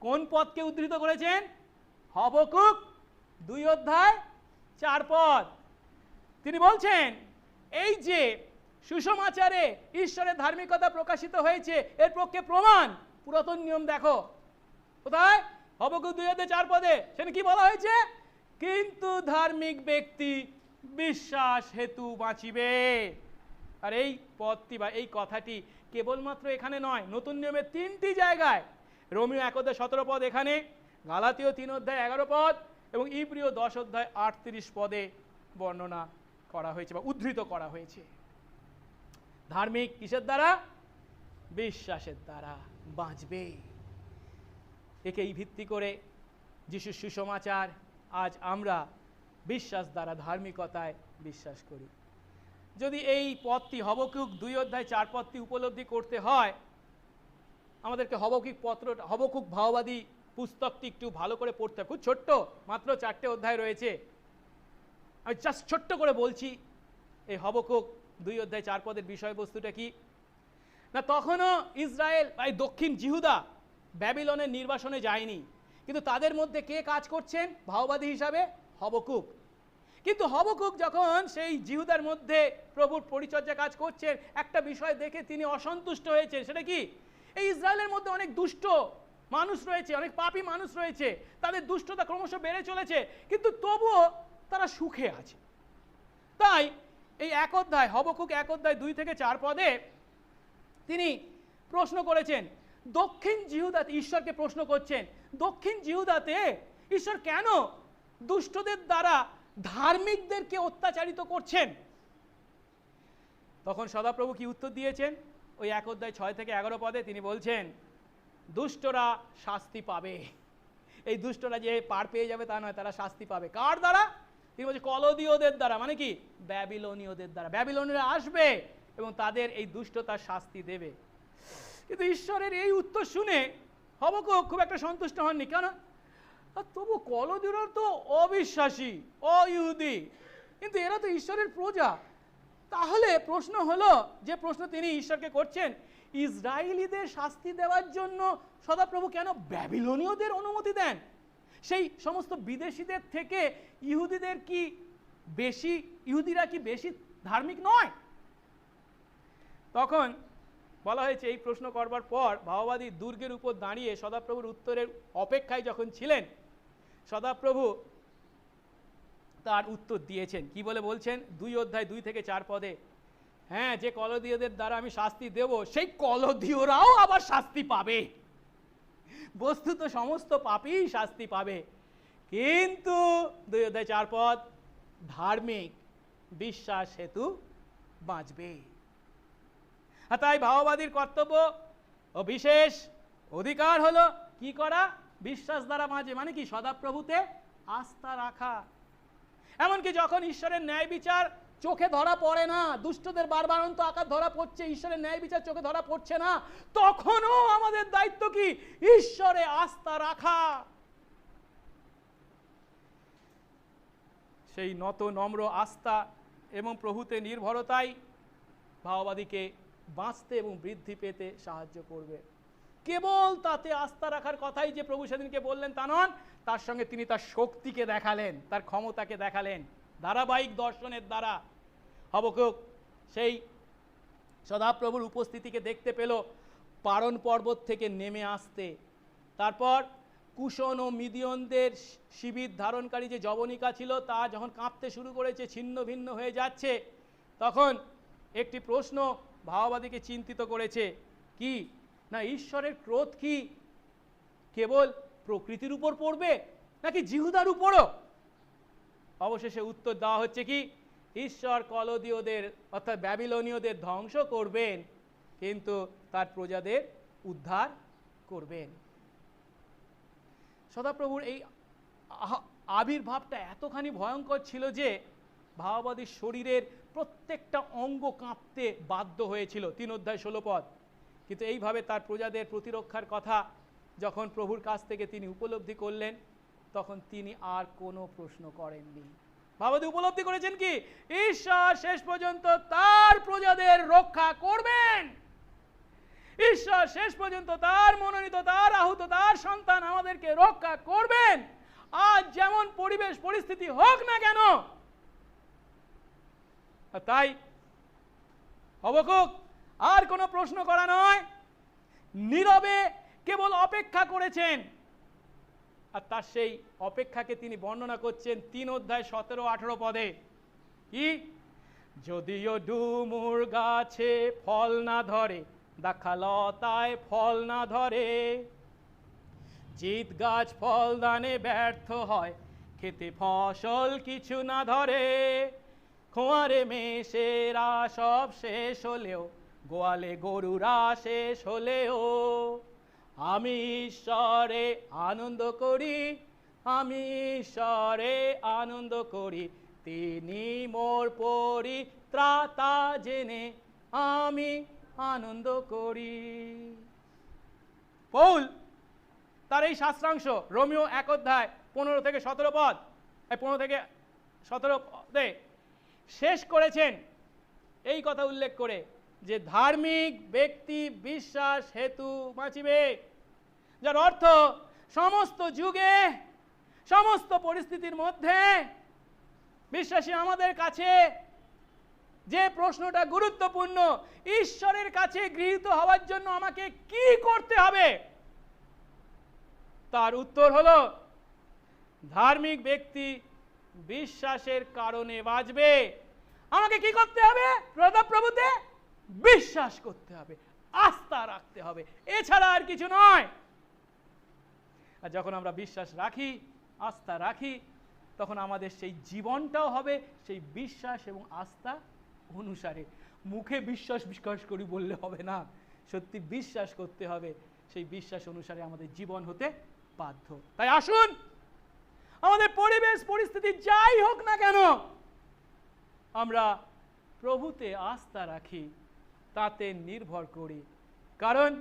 কোন পদকে উদ্ধৃত করেছেন? হবকুক 2 অধ্যায় 4 পদ। তিনি বলছেন, এই যে সুসমাচারে ঈশ্বরের ধার্মিকতা প্রকাশিত হয়েছে এর পক্ষে প্রমাণ পুরাতন নিয়ম দেখো। কোথায়? হবকুক 2 অধ্যায় 4 পদে। সেখানে কি বলা হয়েছে? কিন্তু ধার্মিক ব্যক্তি বিশ্বাস হেতু বাঁচিবে। আর এই পদটি বা এই কথাটি কেবলমাত্র এখানে নয়, নতুন নিয়মের 3টি জায়গায়, রোমীয় 1 অধ্যায় 17 পদ এখানে, গালাতীয় 3 অধ্যায় 11 পদ এবং ইব্রিয় 10 অধ্যায় 38 পদে বর্ণনা করা হয়েছে বা উদ্ধৃত করা হয়েছে। ধার্মিক কিসের দ্বারা? বিশ্বাসের দ্বারা বাঁচবে। একেই ভিত্তি করে যিশুর সুসমাচার আজ আমরা বিশ্বাস দ্বারা ধার্মিকতায় বিশ্বাস করি। যদি এই পদটি হবকুক 2 অধ্যায় 4 পদটি উপলব্ধি করতে হয়, আমাদেরকে হবকুক ভাববাদী পুস্তকটি একটু ভালো করে পড়তে হবে। খুব ছোট্ট, মাত্র 4টে অধ্যায় রয়েছে। আমি জাস্ট ছোট্ট করে বলছি এই হবকুক 2 অধ্যায় 4 পদের বিষয়বস্তুটা কি না, তখনও ইসরায়েল এই দক্ষিণ জিহুদা ব্যাবিলনের নির্বাসনে যায়নি, কিন্তু তাদের মধ্যে কে কাজ করছেন ভাববাদী হিসাবে? হবকুক। কিন্তু হবকুক যখন সেই জিহুদার মধ্যে প্রভুর পরিচর্যা কাজ করছেন, একটা বিষয় দেখে তিনি অসন্তুষ্ট হয়েছেন। সেটা কি? এই ইসরায়েলের মধ্যে অনেক দুষ্ট মানুষ রয়েছে, অনেক পাপী মানুষ রয়েছে, তাদের দুষ্টতা ক্রমশ বেড়ে চলেছে, কিন্তু তবুও তারা সুখে আছে। তাই এই 1 অধ্যায় হবকুক 1 অধ্যায় 2 থেকে 4 পদে তিনি প্রশ্ন করেছেন, দক্ষিণ জিহুদাতে ঈশ্বরকে প্রশ্ন করছেন, দক্ষিণ জিহুদাতে ঈশ্বর কেন দুষ্টদের দ্বারা ধার্মিকদেরকে অত্যাচারিত করছেন? তখন সদাপ্রভু কি উত্তর দিয়েছেন? ওই 1 অধ্যায় 6 থেকে 11 পদে তিনি বলছেন, দুষ্টরা শাস্তি পাবে। এই দুষ্টরা যে পার পেয়ে যাবে তা নয়, তারা শাস্তি পাবে। কার দ্বারা? তিনি বলছেন কলদীয়দের দ্বারা, মানে কি? ব্যাবিলনীয়দের দ্বারা। ব্যাবিলনীয়রা আসবে এবং তাদের এই দুষ্টতার শাস্তি দেবে। কিন্তু ঈশ্বরের এই উত্তর শুনে হবকুক খুব একটা সন্তুষ্ট হননি। কেন? তবু কলদীয়রা তো অবিশ্বাসী, অইহুদি, কিন্তু এরা তো ঈশ্বরের প্রজা। তাহলে প্রশ্ন হলো, যে প্রশ্ন তিনি ঈশ্বরকে করছেন, ইসরায়েলিদের শাস্তি দেওয়ার জন্য সদাপ্রভু কেন ব্যাবিলনীয়দের অনুমতি দেন? সেই সমস্ত বিদেশিদের থেকে ইহুদিরা কি বেশি ধার্মিক নয়? তখন বলা হয়েছে, এই প্রশ্ন করবার পর ভাববাদী দুর্গের উপর দাঁড়িয়ে সদাপ্রভুর উত্তরের অপেক্ষায় যখন ছিলেন, সদাপ্রভু তার উত্তর দিয়েছেন। কি বলে বলছেন? 2 অধ্যায় 2 থেকে 4 পদে, হ্যাঁ, যে কলদীয়দের দ্বারা আমি শাস্তি দেব, সেই কলদীয়রাও আবার শাস্তি পাবে। বস্তুত সমস্ত পাপী শাস্তি পাবে, কিন্তু 2 অধ্যায় 4 পদ, ধার্মিক বিশ্বাস হেতু বাঁচবে। তাই ভাববাদীর কর্তব্য ও বিশেষ অধিকার হলো কি করা? বিশ্বাস দ্বারা বাঁচে, মানে কি? সদাপ্রভুতে আস্থা রাখা। এমনকি যখন ঈশ্বরের ন্যায় বিচার চোখে ধরা পড়ে না, দুষ্টদের বারবারন্ত আকার ধরা পড়ছে, ঈশ্বরের ন্যায় বিচার চোখে ধরা পড়ছে না, তখনও আমাদের দায়িত্ব কি? ঈশ্বরে আস্থা রাখা। সেই নত নম্র আস্থা এবং প্রভুতে নির্ভরতাই ভাববাদীকে বাঁচতে এবং বৃদ্ধি পেতে সাহায্য করবে। কেবল তাতে আস্থা রাখার কথাই যে প্রভু সেদিনকে বললেন তা নন, তার সঙ্গে তিনি তার শক্তিকে দেখালেন, তার ক্ষমতাকে দেখালেন ধারাবাহিক দর্শনের দ্বারা। হবকুক সেই সদাপ্রভুর উপস্থিতিকে দেখতে পেল পারণ পর্বত থেকে নেমে আসতে। তারপর কুশন ও মিদিয়নদের শিবির ধারণকারী যে যবনিকা ছিল তা যখন কাঁপতে শুরু করেছে, ছিন্ন ভিন্ন হয়ে যাচ্ছে, তখন একটি প্রশ্ন ভাববাদীকে চিন্তিত করেছে। কি না, ঈশ্বরের ক্রোধ কি কেবল প্রকৃতির উপর পড়বে নাকি জিহুদার উপরও? অবশেষে উত্তর দেওয়া হচ্ছে কি, ঈশ্বর কলদীয়দের অর্থাৎ ব্যাবিলনীয়দের ধ্বংস করবেন, কিন্তু তার প্রজাদের উদ্ধার করবেন। সদাপ্রভুর এই আবির্ভাবটা এতখানি ভয়ঙ্কর ছিল যে ভাববাদীর শরীরের প্রত্যেকটা অঙ্গ কাঁপতে বাধ্য হয়েছিল। 3 অধ্যায় 16 পদ। কিন্তু এইভাবে তার প্রজাদের প্রতিরক্ষার কথা যখন প্রভুর কাছ থেকে তিনি উপলব্ধি করলেন, তখন তিনি আর কোনো প্রশ্ন করেননি। ভাববাদী উপলব্ধি করেছেন কি, ঈশ্বর শেষ পর্যন্ত তার প্রজাদের রক্ষা করবেন। ঈশ্বর শেষ পর্যন্ত তার মনোনীত, তার আহুত, তার সন্তান আমাদেরকে রক্ষা করবেন, আজ যেমন পরিবেশ পরিস্থিতি হোক না কেন। তাই হবকুক আর কোনো প্রশ্ন করা নয়, নীরবে কেবল অপেক্ষা করেছেন। আর তার সেই অপেক্ষাকে তিনি বর্ণনা করছেন 3 অধ্যায় 17-18 পদে। কি, যদিও ডুমুর গাছে ফল না ধরে, দাখালতায় ফল না ধরে, চিত গাছ ফল দানে ব্যর্থ হয়, খেতে ফসল কিছু না ধরে, খোয়ারে মেষেরা সব শেষ হলেও, গোয়ালে গরুরা শেষ হলেও, আমি ঈশ্বরে আনন্দ করি, আমি ঈশ্বরে আনন্দ করি, তিনি মোর পরিত্রাতা জেনে আমি আনন্দ করি। পৌল তার এই শাস্ত্রাংশ রোমিও 1 অধ্যায় 15-17 পদ, 15-17 পদে শেষ করেছেন এই কথা উল্লেখ করে যে ধার্মিক ব্যক্তি বিশ্বাস হেতু বাঁচিবে, যার অর্থ সমস্ত যুগে সমস্ত পরিস্থিতির মধ্যে বিশ্বাসী আমাদের কাছে যে প্রশ্নটা গুরুত্বপূর্ণ, ঈশ্বরের কাছে গৃহীত হওয়ার জন্য আমাকে কি করতে হবে, তার উত্তর হলো ধার্মিক ব্যক্তি বিশ্বাসের কারণে বাঁচবে। আমাকে কি করতে হবে? প্রভুতে বিশ্বাস করতে হবে, আস্থা রাখতে হবে, এছাড়া আর কিছু নয়। আর যখন আমরা বিশ্বাস রাখি, আস্থা রাখি, তখন আমাদের সেই জীবনটাও হবে সেই বিশ্বাস এবং আস্থা অনুসারে। মুখে বিশ্বাস বিশ্বাস করি বললে হবে না, সত্যি বিশ্বাস করতে হবে, সেই বিশ্বাস অনুসারে আমাদের জীবন হতে বাধ্য। তাই আসুন, আমাদের পরিবেশ পরিস্থিতি যাই হোক না কেন, আমরা প্রভুতে আস্থা রাখি, তাতে নির্ভর করি, কারণ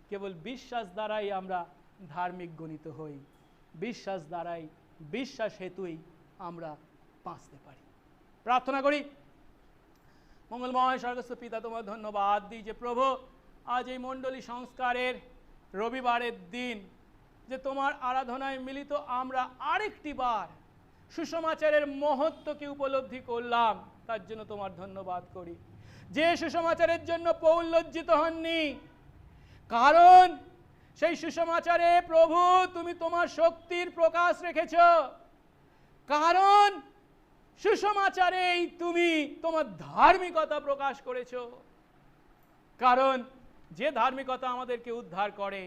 কেবল বিশ্বাস দ্বারাই আমরা ধার্মিক গণিত হই, বিশ্বাস দ্বারাই, বিশ্বাস হেতুই আমরা বাঁচতে পারি। প্রার্থনা করি। মঙ্গলময় স্বর্গস্থ পিতা, তোমার ধন্যবাদ দিই যে প্রভু আজ এই মণ্ডলী সংস্কারের রবিবারের দিন যে তোমার আরাধনায় মিলিত আমরা আরেকটি বার সুসমাচারের মহত্বকে উপলব্ধি করলাম, তার জন্য তোমার ধন্যবাদ করি। যে সুসমাচারের জন্য পৌল লজ্জিত হননি, কারণ সেই সুসমাচারে প্রভু তুমি তোমার শক্তির প্রকাশ রেখেছ, কারণ সুসমাচারেই তুমি তোমার ধার্মিকতা প্রকাশ করেছ, কারণ যে ধার্মিকতা আমাদেরকে উদ্ধার করে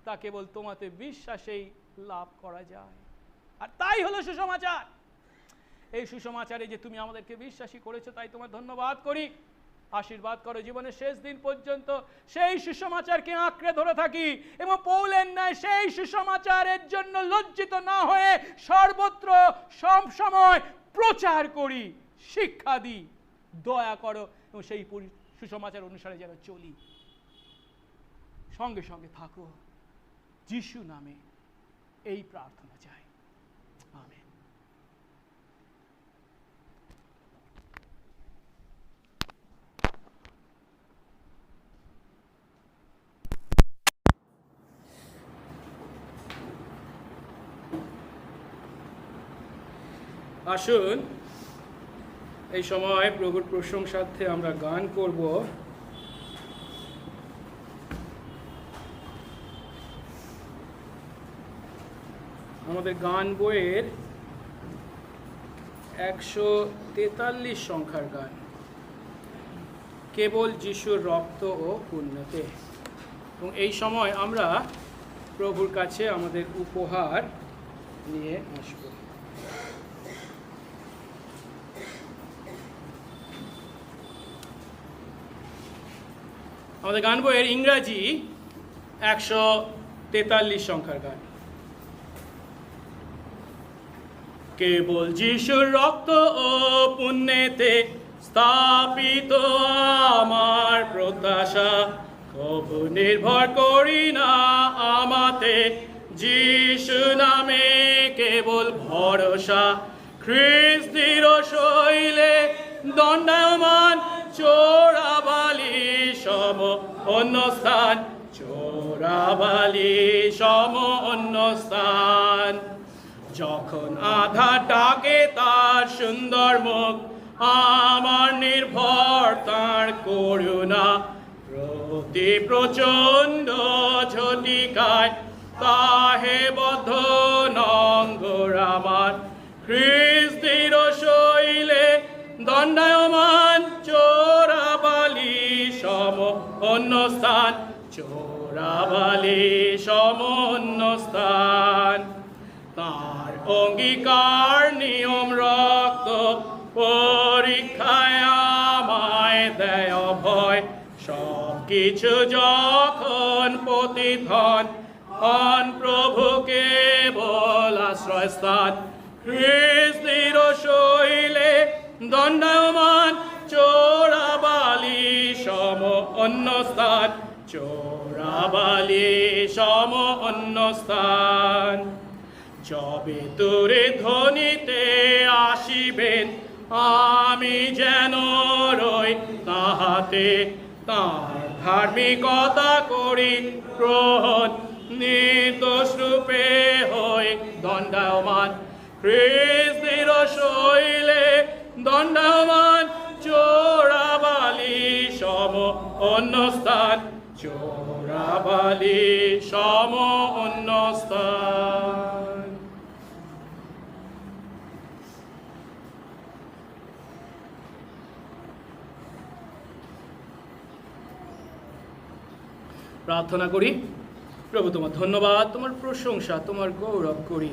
তা কেবল তোমাতে বিশ্বাসেই লাভ করা যায়। আর তাই হলো সুসমাচার। এই সুসমাচারে যে তুমি আমাদেরকে বিশ্বাসী করেছো, তাই তোমার ধন্যবাদ করি। আশীর্বাদ করো জীবনের শেষ দিন পর্যন্ত সেই সুসমাচারকে আঁকড়ে ধরে থাকি এবং পৌলের ন্যায় সেই সুসমাচারের জন্য লজ্জিত না হয়ে সর্বত্র সব সময় প্রচার করি, শিক্ষা দিই। দয়া করো এবং সেই সুসমাচার অনুসারে যেন চলি। সঙ্গে সঙ্গে থাকো, যিশু নামে এই প্রার্থনা চাই, আমেন। আসুন এই সময় প্রভুর প্রশংসার্থে আমরা গান করব। আমাদের গান বইয়ের 143 সংখ্যার গান, কেবল যিশুর রক্ত ও পুণ্যতে। এবং এই সময় আমরা প্রভুর কাছে আমাদের উপহার নিয়ে আসব। আমাদের গান বইয়ের ইংরাজি 143 সংখ্যার গান। কেবল যিশুর রক্ত ও পুণ্যেতে স্থাপিত আমার প্রত্যাশা, কবু নির্ভর করি না আমাতে, যিশু নামে কেবল ভরসা। খ্রিস্তির শৈলে দণ্ডায়মান চোরাবালি সম অন্য স্থান, চোরাবালি সম অন্য স্থান। যখন আধার ডাকে তার সুন্দর মুখ, আমার নির্ভর তার করুণা। প্রতি প্রচণ্ড ঝটিকায় তাহে বদ্ধ নঙ্গর আমার, খ্রিস্তির শৈলে দণ্ডায়মান চোরাবালি সম অন্য স্থান, চোরাবালি সম অন্য স্থান। তার অঙ্গীকার নিয়ম রক্ত পরীক্ষায় আমায় দেয় ভয়, সব কিছু যখন পতিত হন প্রভু কেবল আশ্রয়স্থান। খ্রিস্তির শৈলে দণ্ডায়মান চোরাবালি সম অন্য স্থান, চোরাবালি সম অন্য স্থান। যবে তোরে ধ্বনিতে আসিবেন, আমি যেন রই তাহাতে, তার ধার্মিকতা করি গ্রহণ, নির্দোষ রূপে হই দণ্ডায়মান। খ্রিস্তির শৈলে দণ্ডায়মান চোরাবালি সম অন্য স্থান, চোরাবালি সম অন্য স্থান। প্রার্থনা করি। প্রভু, তোমার ধন্যবাদ, তোমার প্রশংসা, তোমার গৌরব করি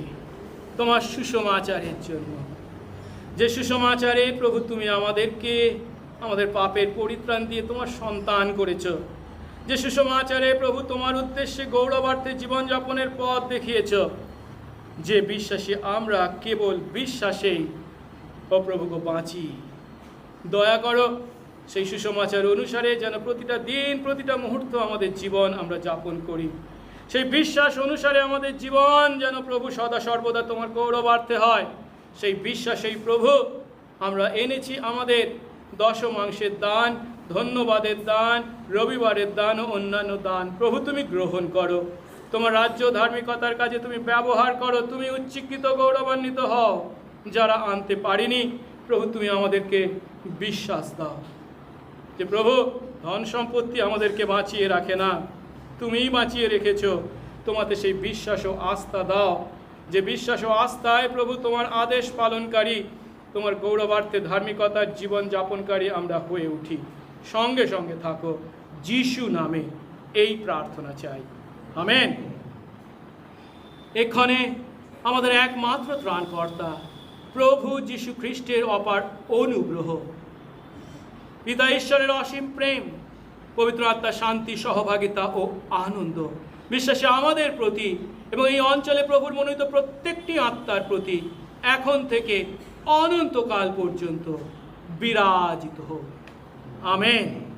তোমার সুসমাচারের জন্য, যে সুসমাচারে প্রভু তুমি আমাদেরকে আমাদের পাপের পরিত্রাণ দিয়ে তোমার সন্তান করেছ, যে সুসমাচারে প্রভু তোমার উদ্দেশ্যে গৌরবার্থে জীবনযাপনের পথ দেখিয়েছ, যে বিশ্বাসে আমরা কেবল বিশ্বাসেই ও প্রভুকে বাঁচি। দয়া করো সেই সুসমাচার অনুসারে যেন প্রতিটা দিন প্রতিটা মুহূর্ত আমাদের জীবন আমরা যাপন করি, সেই বিশ্বাস অনুসারে আমাদের জীবন যেন প্রভু সদা সর্বদা তোমার গৌরবার্থে হয়। সেই বিশ্বাসেই প্রভু আমরা এনেছি আমাদের দশমাংশের দান, ধন্যবাদের দান, রবিবারের দান ও অন্যান্য দান। প্রভু তুমি গ্রহণ করো, তোমার রাজ্য ধার্মিকতার কাজে তুমি ব্যবহার করো, তুমি উচ্চীকৃত গৌরবান্বিত হও। যারা আনতে পারিনি প্রভু তুমি আমাদেরকে বিশ্বাস দাও যে প্রভু ধন সম্পত্তি আমাদেরকে বাঁচিয়ে রাখে না, তুমিই বাঁচিয়ে রেখেছ। তোমাতে সেই বিশ্বাস ও আস্থা দাও, যে বিশ্বাস ও আস্থায় প্রভু তোমার আদেশ পালনকারী, তোমার গৌরবার্থে ধার্মিকতার জীবন যাপনকারী আমরা হয়ে উঠি। সঙ্গে সঙ্গে থাকো, যিশু নামে এই প্রার্থনা চাই, আমেন। এক্ষণে আমাদের একমাত্র ত্রাণকর্তা প্রভু যীশু খ্রিস্টের অপার অনুগ্রহ, পিতা ঈশ্বরের অসীম প্রেম, পবিত্র আত্মার শান্তি, সহভাগিতা ও আনন্দ বিশ্বাসে আমাদের প্রতি এবং এই অঞ্চলে প্রভুর মনোনীত প্রত্যেকটি আত্মার প্রতি এখন থেকে অনন্তকাল পর্যন্ত বিরাজিত হোক। আমেন।